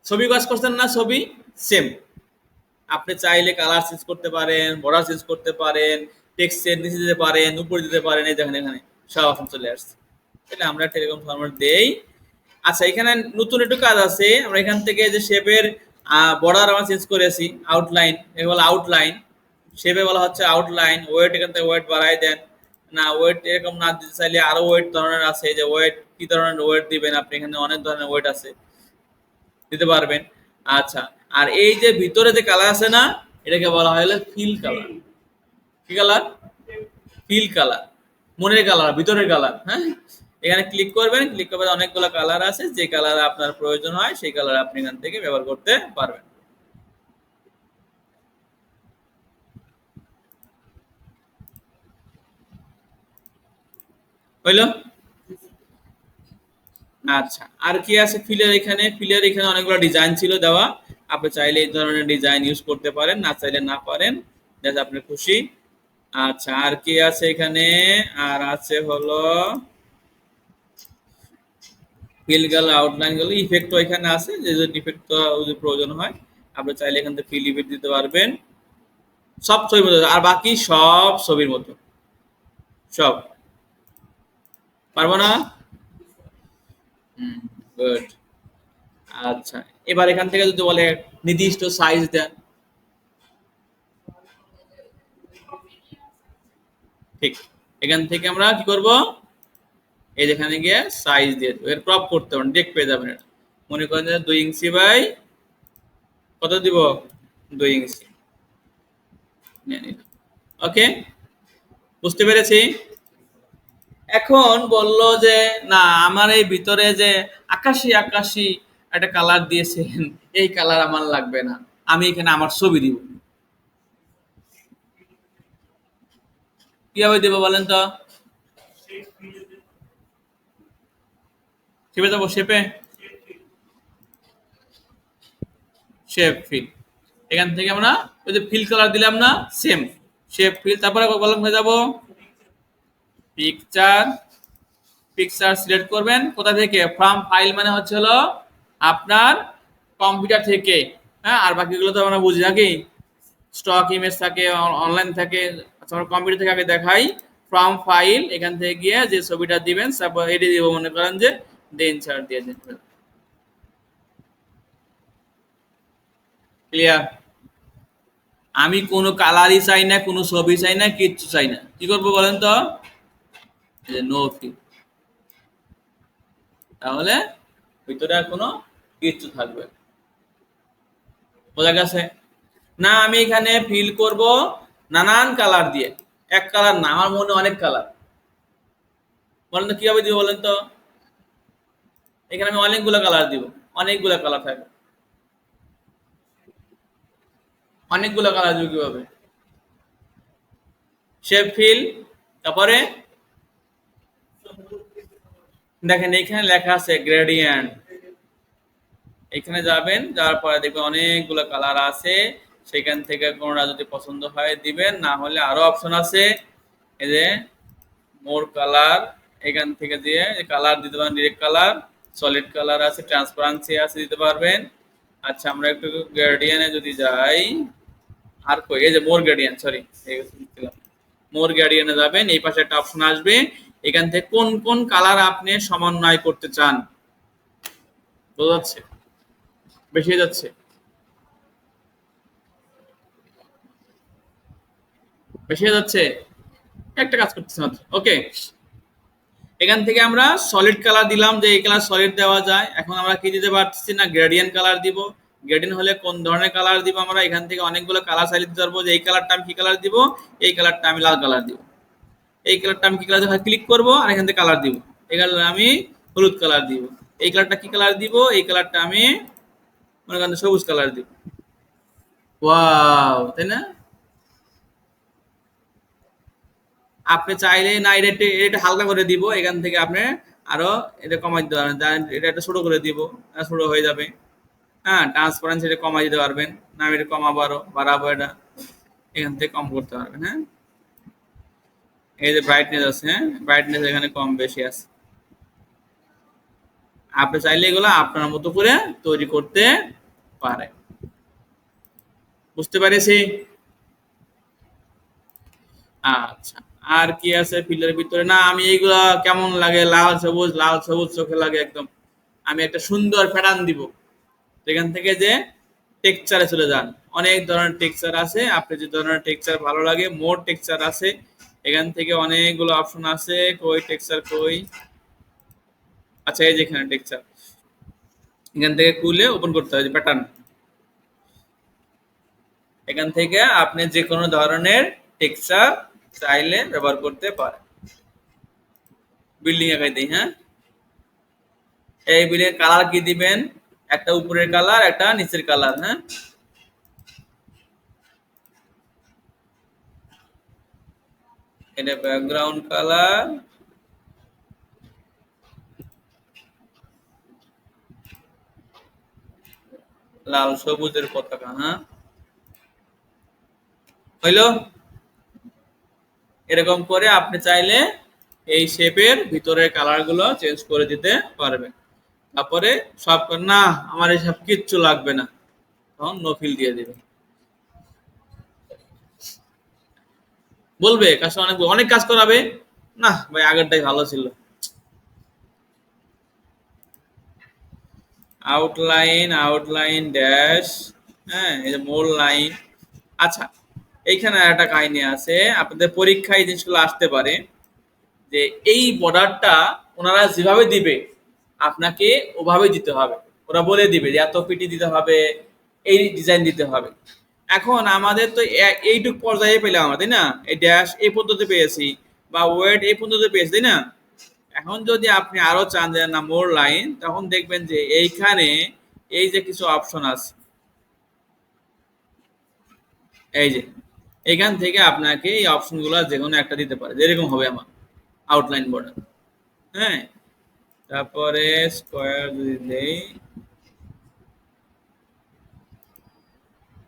ছবি কাজ করছেন না, ছবি সেম। আপনি চাইলে কালার চেঞ্জ করতে পারেন, বর্ডার চেঞ্জ করতে পারেন, টেক্সটের নিচে দিতে পারেন, উপরে দিতে পারেন। এই দেখেন এখানে সব অপশন চলে আসছে। তাহলে আমরা টেলিকম ফরম্যাট দেই। আচ্ছা, এখানে নতুন একটু কাজ আছে। আমরা এখান থেকে যে শেপের বর্ডার আমরা চেঞ্জ করেছি, আউটলাইন, এগুলো আউটলাইন, শেপে বলা হচ্ছে আউটলাইন। ওয়েট এখান থেকে ওয়েট বাড়াই দেন, না ওয়েট এরকম না দিতে চাইলে আরো ওয়েট ধরনের আছে, যে ওয়েট কি ধরনের ওয়েট দিবেন আপনি, এখানে অনেক ধরনের ওয়েট আছে, দিতে পারবেন। আচ্ছা, আর এই যে ভিতরে যে কালার আছে না, এটাকে বলা হয় ফিল কালার। কি কালার? ফিল কালার, মনের কালার, ভিতরের কালার। হ্যাঁ, এখানে ক্লিক করবেন, ক্লিক করবেন, অনেকগুলো কালার আছে, যে কালার আপনার প্রয়োজন হয় সেই কালার আপনি এখান থেকে ব্যবহার করতে পারবেন। হইল? আচ্ছা, আর কি আছে ফিলের? এখানে ফিলের এখানে অনেকগুলো ডিজাইন ছিল দেওয়া, আপনি চাইলে এই ধরনের ডিজাইন ইউজ করতে পারেন, না চাইলে না পারেন, যাতে আপনি খুশি। আচ্ছা, আর কি আছে এখানে? আর আছে হলো ফিল গেল, আউটলাইন গেল, ইফেক্ট এখানে আছে, যে ইফেক্ট যদি প্রয়োজন হয় আপনি চাইলে এখান থেকে ফিল ইফেক্ট দিতে পারবেন। সব ছবির মতো, আর বাকি সব ছবির মতো, সব পারবো না। গুড। আচ্ছা, এবার এখান থেকে যদি বলে নির্দিষ্ট সাইজ দেন, ঠিক এখান থেকে আমরা কি করব, এই যেখানে গিয়ে সাইজ দিয়ে দেবো, এর ক্রপ করতে পারেন, ডিরেক্ট পেয়ে যাবেন। এটা মনে করেন যে 2 ইঞ্চি বাই কত দিব, 2 ইঞ্চি নিয়ে নিলাম। ওকে, বুঝতে পেরেছি। এখন বলল যে না আমার এই ভিতরে যে আকাশি আকাশি একটা কালার দিয়েছেন এই কালার আমার লাগবে না, আমি এখানে আমার ছবি দিব। কিভাবে দিব বলেন তো? শেপে যাবো, শেপে, শেপ ফিল। এখান থেকে আমরা ওই যে ফিল কালার দিলাম না, সেম শেপ ফিল, তারপরে কলম হয়ে যাব পিকচার। পিকচার সিলেক্ট করবেন কোথা থেকে? ফ্রম ফাইল মানে হচ্ছে হলো আপনার কম্পিউটার থেকে। হ্যাঁ, আর বাকিগুলো তো আমরা বুঝি নাকি, স্টক ইমেজ থাকে, অনলাইন থাকে। আচ্ছা, আমরা কম্পিউটার থেকে আগে দেখাই। ফ্রম ফাইল এখান থেকে গিয়ে যে ছবিটা দিবেন, তারপর এটি দিব, মনে করেন যে দেন চার দিয়ে দেন। ক্লিয়ার? আমি কোনো কালারই চাই না, কোনো ছবি চাই না, কিচ্ছু চাই না। কি করবো বলেন তো? No fill. তাহলে ভিতরে আর কোনো কিচ্ছু থাকবে না। বোঝা গেছে? না আমি এখানে ফিল করব নানান কালার দিয়ে, এক কালার না, আমার মনে অনেক কালার। বলেন তো কিভাবে দিব বলেন তো? এখানে আমি অনেকগুলো কালার দিব, অনেকগুলো কালার থাকবে, অনেকগুলো কালার দিব। কিভাবে? শেপ ফিল, তারপরে দেখেন এখানে লেখা আছে গ্রেডিয়েন্ট। এখানে যাবেন, যাওয়ার পরে দেখবেন অনেকগুলো কালার আছে, সেখান থেকে কোনটা যদি পছন্দ হয় দিবেন, না হলে আরো অপশন আছে। এই যে মোর কালার, এখান থেকে দিয়ে কালার দিতে পারেন, ডিরেক্ট কালার, সলিড কালার আছে, ট্রান্সপারেন্সি আছে, দিতে পারবেন। আচ্ছা আমরা একটু গ্রেডিয়েন্টে যদি যাই, আর কই, এই যে মোর গ্রেডিয়েন্ট, সরি মোর গ্রেডিয়েন্টে যাবেন, এই পাশে একটা অপশন আসবে, এখান থেকে কোন কোন কালার আপনি সমন্বয় করতে চান। বোঝা যাচ্ছে? বেশি হয়ে যাচ্ছে? বেশি হয়ে যাচ্ছে? একটা কাজ করতেছি মাত্র, ওকে। এখান থেকে আমরা সলিড কালার দিলাম, যে এই কালার সলিড দেওয়া যায়। এখন আমরা কি দিতে পারতেছি না, গ্রেডিয়েন্ট কালার দিব। গ্রেডিয়েন্ট হলে কোন ধরনের কালার দিব, আমরা এখান থেকে অনেকগুলো কালার চাইলে দিতে পারবো, যে এই কালারটা আমি কি কালার দিব, এই কালারটা আমি লাল কালার দিব, এই কালারটা আমি কি কালার দিব, ক্লিক করবো আর এখান থেকে কালার দিব, এই কালার আমি হলুদ কালার দিব, এই কালারটা কি কালার দিব, এই কালারটা আমি মনে করেন সবুজ কালার দিব। ওয়াও, তাই না? আপনি চাইলে না এটা এটা হালকা করে দিব, এখান থেকে আপনি আরো এটা কমাই দিতে পারবেন, এটা একটা ছোট করে দিব, ছোট হয়ে যাবে। হ্যাঁ, ট্রান্সপারেন্সি এটা কমাই দিতে পারবেন, না আমি এটা কমাবো আরো বাড়াবো, এটা এখান থেকে কম করতে পারবেন। হ্যাঁ, এই যে ব্রাইটনেস আছে, হ্যাঁ ব্রাইটনেস এখানে কম বেশি আছে। আপনি চাইলে এগুলো আপনার মতো করে তৈরি করতে পারেন। বুঝতে পেরেছি? আচ্ছা, আর কি আছে ফিল্ডের ভিতরে? না আমি এইগুলা কেমন লাগে, লাল সবুজ, লাল সবুজ চোখে লাগে একদম। আমি একটা সুন্দর প্যাটার্ন দিব, সেখান থেকে যে টেক্সচারে চলে যান। অনেক ধরনের টেক্সচার আছে, আপনি যে ধরনের টেক্সচার ভালো লাগে, মোর টেক্সচার আছে, এখান থেকে অনেকগুলো অপশন আছে। কই টেক্সচার কই? আচ্ছা এই যেখানে টেক্সচার, এখান থেকে খুলে ওপেন করতে হবে প্যাটার্ন। এখান থেকে আপনি যে কোনো ধরনের টেক্সচার চাইলে ব্যবহার করতে পারেন। বিল্ডিং একাই দিই, হ্যাঁ এই বিল্ডিং কালার কি দিবেন? একটা উপরের কালার, একটা নিচের কালার। হ্যাঁ, এটা ব্যাকগ্রাউন্ড কালার, লাল সবুজের পতাকা। হ্যাঁ, হইলো? এরকম করে আপনি চাইলে এই শেপের ভিতরের কালার গুলো চেঞ্জ করে দিতে পারবেন। তারপরে সব না আমার এসব কিচ্ছু লাগবে না, তখন নো ফিল দিয়ে দিবে। বলবে কাজটা অনেক অনেক কাজ করাবে, না ভাই আগেরটাই ভালো ছিল। আউটলাইন, আউটলাইন ড্যাশ, হ্যাঁ এই যে মোর লাইন। আচ্ছা, এইখানে একটা কাহিনী আছে, আপনাদের পরীক্ষায় এই জিনিসগুলো আসতে পারে, যে এই বর্ডারটা ওনারা যেভাবে দিবে আপনাকে ওভাবে দিতে হবে। ওরা বলে দিবে যে এত পিটি দিতে হবে, এই ডিজাইন দিতে হবে। এখন আমাদের তো এইটুক পর্যায়ে পেলাম আমরা, তাই না? এই ড্যাশ এই পদ্ধতি পেয়েছি বা ওয়েট এই পদ্ধতি পেয়েছি, তাই না? এখন যদি আপনি আরো চান যে না মোর লাইন, তখন দেখবেন যে এইখানে এই যে কিছু অপশন আছে, এই যে এখান থেকে আপনাকে এই অপশনগুলো যে কোনো একটা দিতে পারে, যেরকম হবে আমার আউটলাইন বর্ডার। হ্যাঁ, তারপরে স্কোয়ার যদি দেই,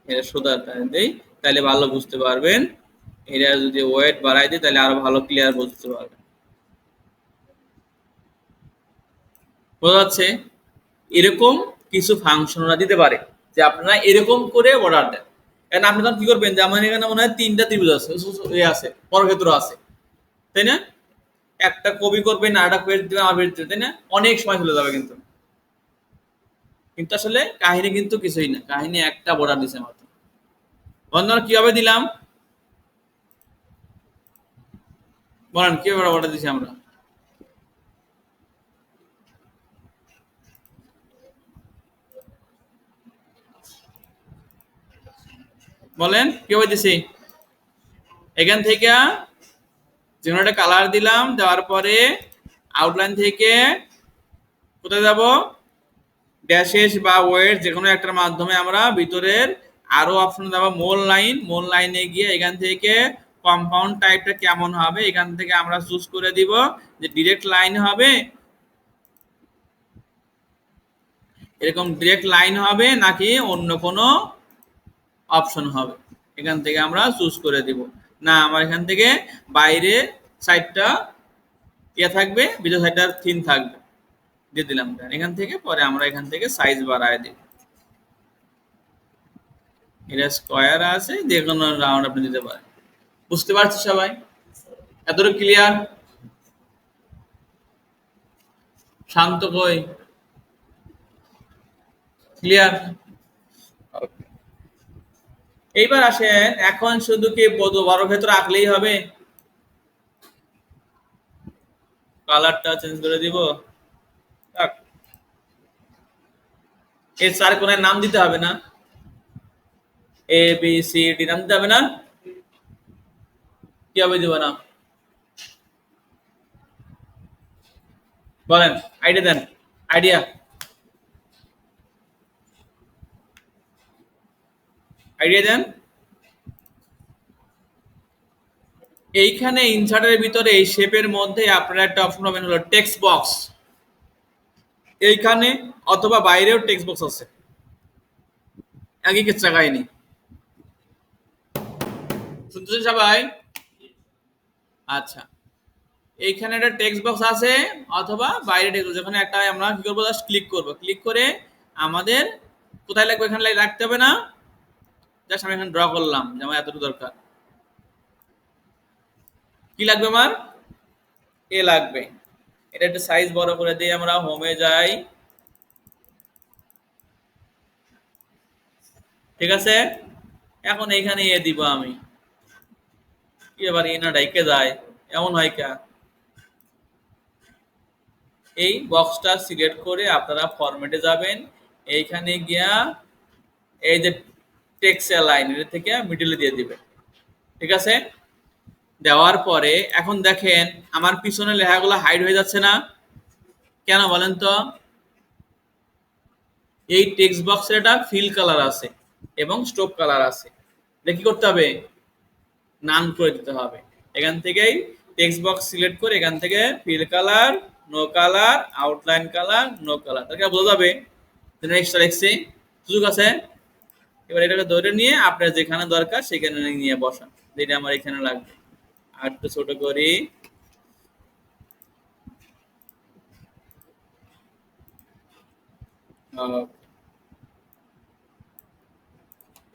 এটা সোজা দেই, তাহলে ভালো বুঝতে পারবেন। এটা যদি ওয়েট বাড়াই দিই তাহলে আরো ভালো ক্লিয়ার বুঝতে পারবেন। বোঝা যাচ্ছে? এরকম কিছু ফাংশন ওরা দিতে পারে যে আপনারা এরকম করে অর্ডার দেন। এখন আপনি তখন কি করবেন যে আমার এখানে মনে হয় ৩টা ত্রিভুজ আছে, এ আছে, বর্গক্ষেত্র আছে, তাই না? একটা কপি করবেন আর একটা পেজ দিবেন আর পেজ দিবেন, তাই না? অনেক সময় চলে যাবে কিন্তু। কিন্তু আসলে কাহিনী কিন্তু কিছুই না, কাহিনী একটা বর্ডার দিছে মাত্র। বন্ধুরা কিভাবে দিলাম বলেন, কিভাবে বর্ডার দিছি আমরা? বলেন কিভাবে দিছি? এখান থেকে যেকোনো একটা কালার দিলাম, দেওয়ার পরে আউটলাইন থেকে কোথায় যাব, ড্যাশেস বা ওয়েট যে কোনো একটার মাধ্যমে আমরা ভিতরের আরো অপশন দেবো মোল লাইন। মোল লাইনে গিয়ে এখান থেকে কম্পাউন্ড টাইপটা কেমন হবে এখান থেকে আমরা চুজ করে দিব যে ডিরেক্ট লাইন হবে, এরকম ডিরেক্ট লাইন হবে নাকি অন্য কোনো অপশন হবে, এখান থেকে আমরা চুজ করে দিব। না আমার এখান থেকে বাইরে সাইডটা ইয়ে থাকবে, ভিতর সাইডটা থিন থাকবে, দিয়ে দিলাম। এখান থেকে পরে আমরা এখান থেকে সাইজ বাড়ায় দিই। এটা স্কোয়ার আছে, যে কোনো রাউন্ড আপনি দিতে পারেন। বুঝতে পারছি সবাই? এতটুকু ক্লিয়ার? শান্ত কই? ক্লিয়ার? এইবার আসেন, এখন শুধু কি বর্গক্ষেত্র আঁকলেই হবে? কালারটা চেঞ্জ করে দিব। থাক। এই চার কোণের নাম দিতে হবে না? এ বি সি ডি নাম দিতে হবে না? কিভাবে দিব না? বলেন, আইডিয়া দেন, আইডিয়া, আইডিয়া দেন। এইখানে ইনসার্টের ভিতরে এই শেপের মধ্যে আপনারা একটা অপশন পাবেন হলো টেক্সট বক্স। এইখানে অথবা বাইরেও টেক্সট বক্স আছে, একই ক্ষেত্রে কাহিনী। শুনতেছেন সবাই? আচ্ছা, এইখানে একটা টেক্সট বক্স আছে অথবা বাইরে টেক্সট বক্স, যেখানে একটা আমরা কি করবো, জাস্ট ক্লিক করবো। ক্লিক করে আমাদের কোথায় লাগবে, এখানে রাখতে হবে না, জাস্ট আমি এখানে ড্র করলাম যে আমার এতটুকু দরকার। কি লাগবে আমার? এ লাগবে। এটা একটা সাইজ বড় করে দিয়ে আমরা হোমে যাই, ঠিক আছে? এখন এইখানে এ দিব আমি, কি এবার এ না ডাইকে যায়, এমন হয় কা? এই বক্সটা সিলেক্ট করে আপনারা ফরম্যাটে যাবেন, এইখানে গিয়া এই যে টেক্সট লাইন এর থেকে মিডলে দিয়ে দিবেন, ঠিক আছে? দেওয়ার পরে এখন দেখেন আমার পিছনে লেখাগুলো হাইড হয়ে যাচ্ছে না, কেন বলেন তো? এই টেক্সট বক্সের একটা ফিল কালার আছে এবং স্ট্রোক কালার আছে, এটা কি করতে হবে? নান করে দিতে হবে। এখান থেকেই টেক্সট বক্স সিলেক্ট করে এখান থেকে fill colour, no colour, outline colour, no colour, তাহলে বোঝা যাবে এক্সট্রা লিখছি, সুযোগ আছে। এবার এটাকে ধরে নিয়ে আপনার যেখানে দরকার সেখানে নিয়ে বসান, যেটা আমার এখানে লাগবে। আর একটু ছোট করি,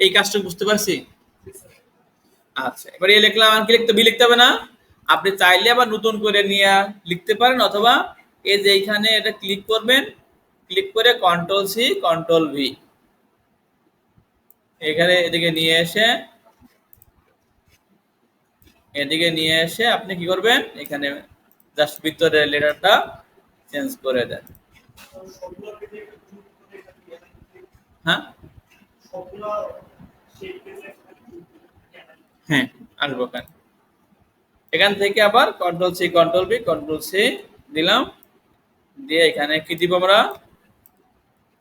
এই কাজটা বুঝতে পারছি। আচ্ছা, এবার এ লিখলাম, আর কি লিখতে, বি লিখতে হবে না? আপনি চাইলে আবার নতুন করে নিয়ে লিখতে পারেন, অথবা এই যে এইখানে এটা ক্লিক করবেন, ক্লিক করে কন্ট্রোল সি কন্ট্রোল ভি, এখানে এদিকে নিয়ে এসে, এদিকে নিয়ে এসে আপনি কি করবেন, এখানে জাস্ট ভিতরের লেটারটা চেঞ্জ করে দেন। হ্যাঁ, হ্যাঁ, আসবো কেন। এখান থেকে আবার কন্ট্রোল সি দিলাম, দিয়ে এখানে কি দিব আমরা,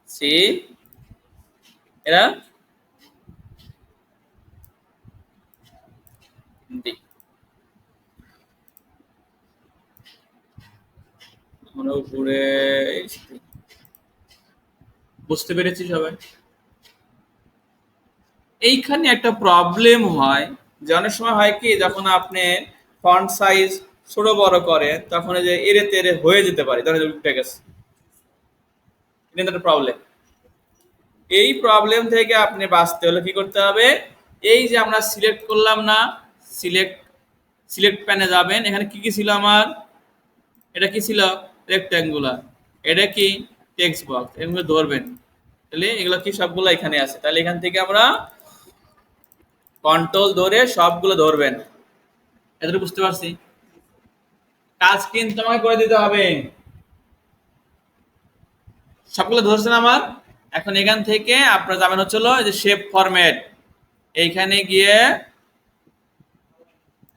সি, এরা ডি। আমরা উপরে বুঝতে পেরেছি সবাই। এইখানে একটা প্রবলেম হয় যে অনেক সময় হয় কি, যখন আপনি ফন্ট সাইজ ছোট বড় করেন তখন এই যে এরে তেরে হয়ে যেতে পারে, ধরেন উঠে গেছে, এটা একটা প্রবলেম। এই প্রবলেম থেকে আপনি বাঁচতে হলে কি করতে হবে, এই যে আমরা সিলেক্ট করলাম না, সিলেক্ট সিলেক্ট প্যানে যাবেন, এখানে কি কি ছিল আমার, এটা কি ছিল, রেক্ট্যাঙ্গুলার, এটা কি টেক্সট বক্স, এগুলো ধরবেন, তাহলে এগুলো কি সবগুলো এখানে আছে, তাহলে এখান থেকে আমরা কন্ট্রোল ধরে সবগুলো ধরবেন। এতটুকু বুঝতে পারছি। কাজ কিন্তু আমাকে করে দিতে হবে, সবগুলো ধরছেন আমার। এখন এখান থেকে আপনার যাবেন হচ্ছিল যে শেপ ফরম্যাট, এইখানে গিয়ে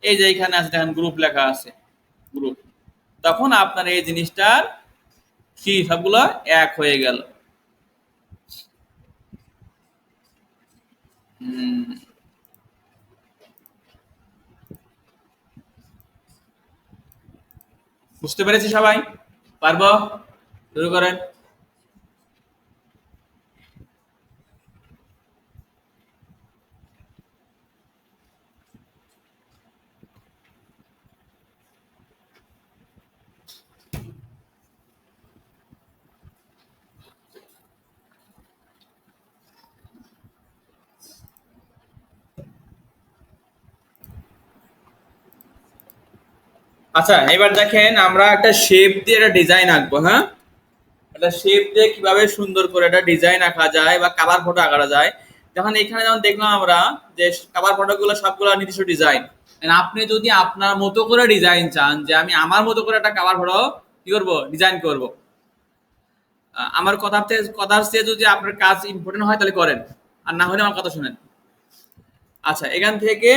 এই যে এইখানে আছে দেখেন গ্রুপ লেখা আছে, গ্রুপ, তখন আপনার এই জিনিসটার কি সবগুলো এক হয়ে গেল। বুঝতে পেরেছি সবাই? পারবো? শুরু করেন। আচ্ছা, এবার দেখেন আমরা একটা শেপ দিয়ে একটা ডিজাইন আঁকবো। হ্যাঁ, একটা শেপ দিয়ে কিভাবে সুন্দর করে একটা ডিজাইন আঁকা যায় বা কাভার ফটো আঁকা যায়। যখন এখানে যেমন দেখলাম আমরা যে কাভার ফটোগুলো সবগুলো নির্দিষ্ট ডিজাইন, আপনি যদি আপনার মতো করে ডিজাইন চান, যে আমি আমার মতো করে একটা কাভার ফটো কি করব, ডিজাইন করব, আমার কথার চেয়ে যদি আপনার কাজ ইম্পর্টেন্ট হয় তাহলে করেন, আর না হলে আমার কথা শুনেন। আচ্ছা, এখান থেকে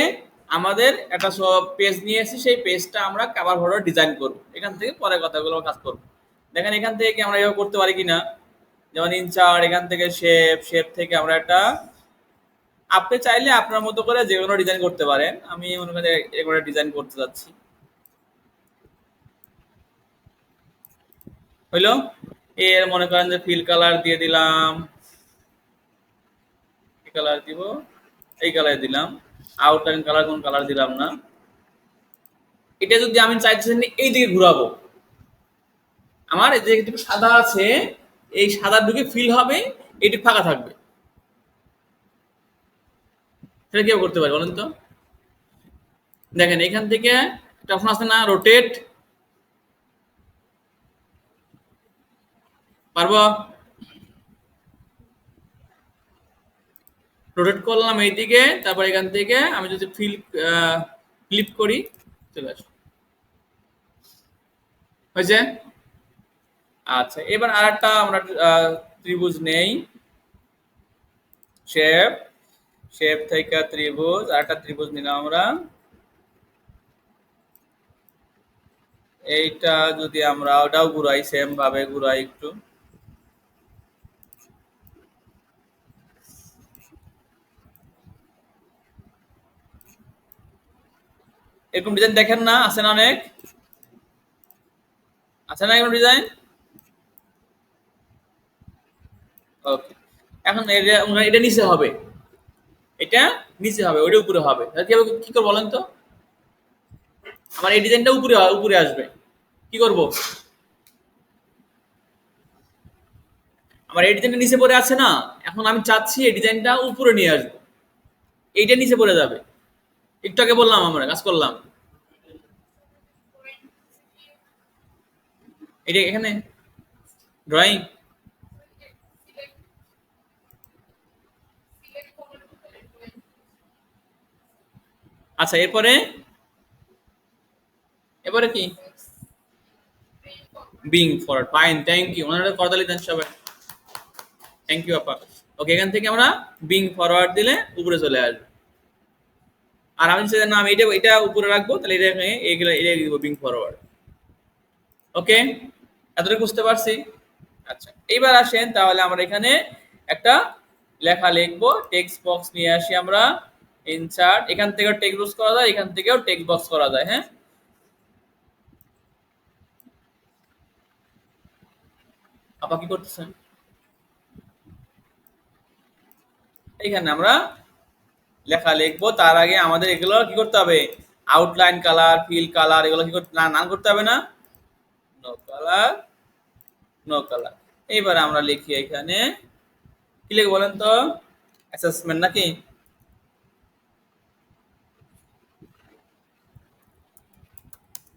আমাদের একটা সব পেজ নিয়ে এসে সেই পেজটা আমরা কাভার ফটো ডিজাইন করব, এখান থেকে পরে কথাগুলো কাজ করব। দেখেন এখান থেকে কি আমরা এভাবে করতে পারি কিনা, যেমন ইনচার্ট, এখান থেকে শেপ, শেপ থেকে আমরা একটা, আপনি চাইলে আপনার মতো করে যে কোনো ডিজাইন করতে পারেন, আমি মনে করি এগুলো ডিজাইন করতে যাচ্ছি। হইলো, এর মনে করেন যে ফিল কালার দিয়ে দিলাম, কি কালার দিব, এই কালার দিলাম, আউটলাইন কালার কোন কালার দিলাম না। এটা যদি আমি চাইতেছি এই দিকে ঘুরাবো, আমার এই যে একটু সাদা আছে, এই সাদার দিকে ফিল হবে, এটি ফাঁকা থাকবে, সেটা কেউ করতে পারে বলেন তো। দেখেন এখান থেকে একটা অপশন আছে না, রোটেট, পারবো, রোটেট করলাম এইদিকে, তারপর এখান থেকে আমি যদি ফ্লিপ করি, চলে আসবে, হয়েছে। আচ্ছা, এবার আর একটা আমরা ত্রিভুজ নেই, শেপ, শেপ থেকে ত্রিভুজ, আর একটা ত্রিভুজ নিলাম আমরা, এইটা যদি আমরা ওটাও ঘুরাই, সেম ভাবে ঘুরাই একটু, এরকম ডিজাইন দেখেন না, আছে না অনেক, আছে না এরকম ডিজাইন। ওকে, এখন এটা নিচে হবে, এটা নিচে হবে, ওইটা উপরে হবে, কিভাবে কি করবো বলেন তো। আমার এই ডিজাইনটা উপরে উপরে আসবে, কি করব, আমার এই ডিজাইনটা নিচে পড়ে আছে না, এখন আমি চাচ্ছি এই ডিজাইনটা উপরে নিয়ে আসবো, এইটা নিচে পড়ে যাবে। একটু আগে বললাম আমরা কাজ করলাম, এটা এখানে ড্রয়িং। আচ্ছা, এরপরে এবারে কি, being forward, fine, thank you, ওনারা করতালি দেন সবাই, থ্যাংক ইউ আপা। ওকে, এখান থেকে আমরা বিং ফরওয়ার্ড দিলে উপরে চলে আসবে। আর আমি সেটা নাম এটা উপরে রাখবো, তাহলে এটা এখানে এইগুলো এটা দিব বিং ফরওয়ার্ড। ওকে, এতটুকু বুঝতে পারছি। আচ্ছা, এইবার আসেন তাহলে আমরা এখানে একটা লেখা লিখবো। টেক্সট বক্স নিয়ে আসি আমরা। ইনসার্ট, এখান থেকেও টেক্সট বক্স করা যায়, এখান থেকেও টেক্সট বক্স করা যায়। হ্যাঁ, আপা কি করতেছেন? এইখানে আমরা লেখা লিখবো, তার আগে আমাদের এগুলো কি করতে হবে? আউটলাইন কালার, ফিল কালার, এগুলো কি করতে না করতে হবে না? No colour, no colour. এইবার আমরা লিখি এখানে কি লিখবো বলেন তো? অ্যাসেসমেন্ট নাকি?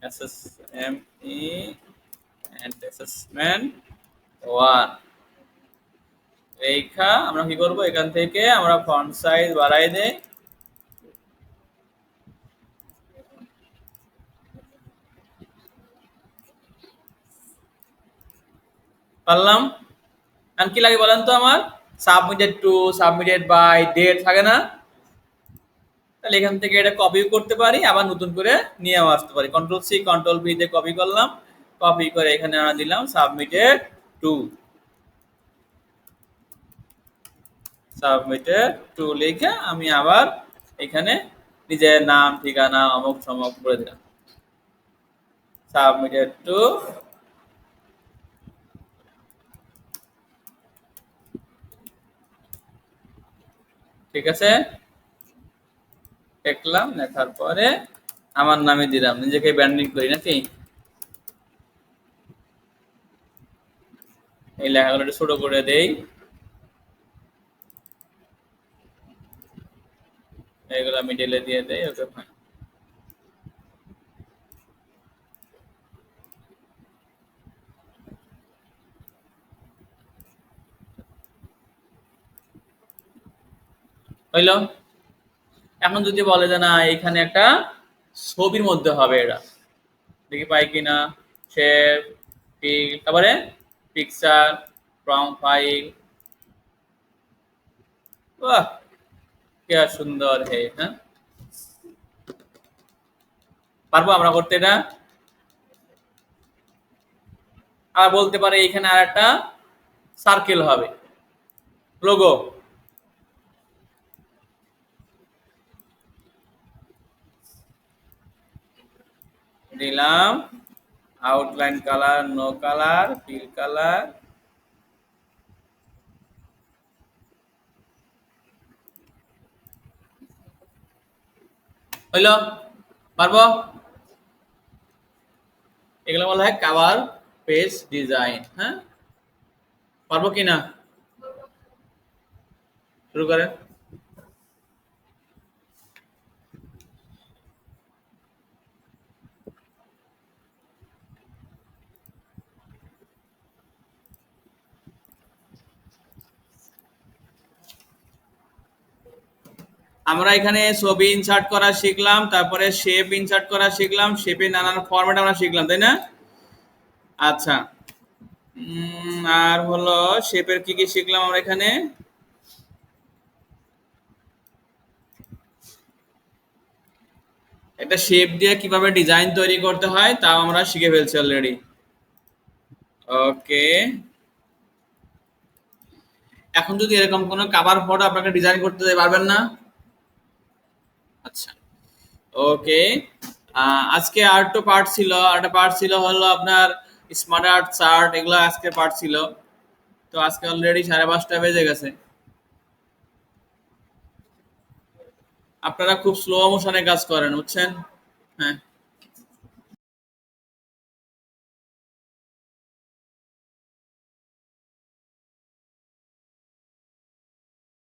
এসএসএমই এন্ড অ্যাসেসমেন্ট 1। এইখা আমরা কি করব, এখান থেকে আমরা ফন্ট সাইজ বাড়াই দেই। পারলাম? আর কি লাগে বলেন তো আমার? Submitted to, submitted by, date থাকে না? তাহলে এখান থেকে এটা কপি করতে পারি, আবার নতুন করে নিয়ে আসতে পারি। কন্ট্রোল সি কন্ট্রোল ভি দিয়ে কপি করলাম, কপি করে এখানে আনা দিলাম সাবমিটেড টু। সাবমিটেড টু লিখে আমি আবার এখানে নিজের নাম, ঠিকানা, অমুক সমক করে দিলাম। Submitted to. ঠিক আছে, লিখলাম, লেখার পরে আমার নামে দিলাম, নিজেকে ব্র্যান্ডিং করি নাকি? এই লেখাগুলো একটু ছোট করে দেই, এগুলো মিডলে দিয়ে দেই। Okay fine. হইলো? এখন যদি বলে যে না এখানে একটা ছবির মধ্যে হবে, এটা দেখি পাই কিনা। শেপ, পিক, তারপরে পিকচার, ফ্রম ফাইল। বাহ, কি সুন্দর হে। হ্যাঁ, পারবো আমরা করতে এটা? আর বলতে পারে এখানে আর একটা সার্কেল হবে, লোগো দিলাম। Outline colour, no colour, fill colour. হইলো? পারবো? এগুলো বলা হয় কভার পেজ ডিজাইন। হ্যাঁ, পারবো কিনা? শুরু করেন। আমরা এখানে ছবি ইনসার্ট করা শিখলাম, তারপরে শেপ ইনসার্ট করা শিখলাম, শেপে নানান ফরম্যাট আমরা শিখলাম, তাই না? আচ্ছা, আর হলো শেপের কি কি শিখলাম আমরা এখানে? একটা শেপ দিয়ে কিভাবে ডিজাইন তৈরি করতে হয় তাও আমরা শিখে ফেলছি অলরেডি। ওকে, এখন যদি এরকম কোনো কভার ফটো আপনাকে ডিজাইন করতে পারবেন না? আচ্ছা, ওকে। আজকে আরেকটা পার্ট ছিল, আরেকটা পার্ট ছিল হলো আপনার স্মার্ট আর্ট চার্ট, এগুলো আজকে পার্ট ছিল। তো আজকে অলরেডি 5:30 বেজে গেছে। আপনারা খুব স্লো মোশনে কাজ করেন, বুঝছেন? হ্যাঁ।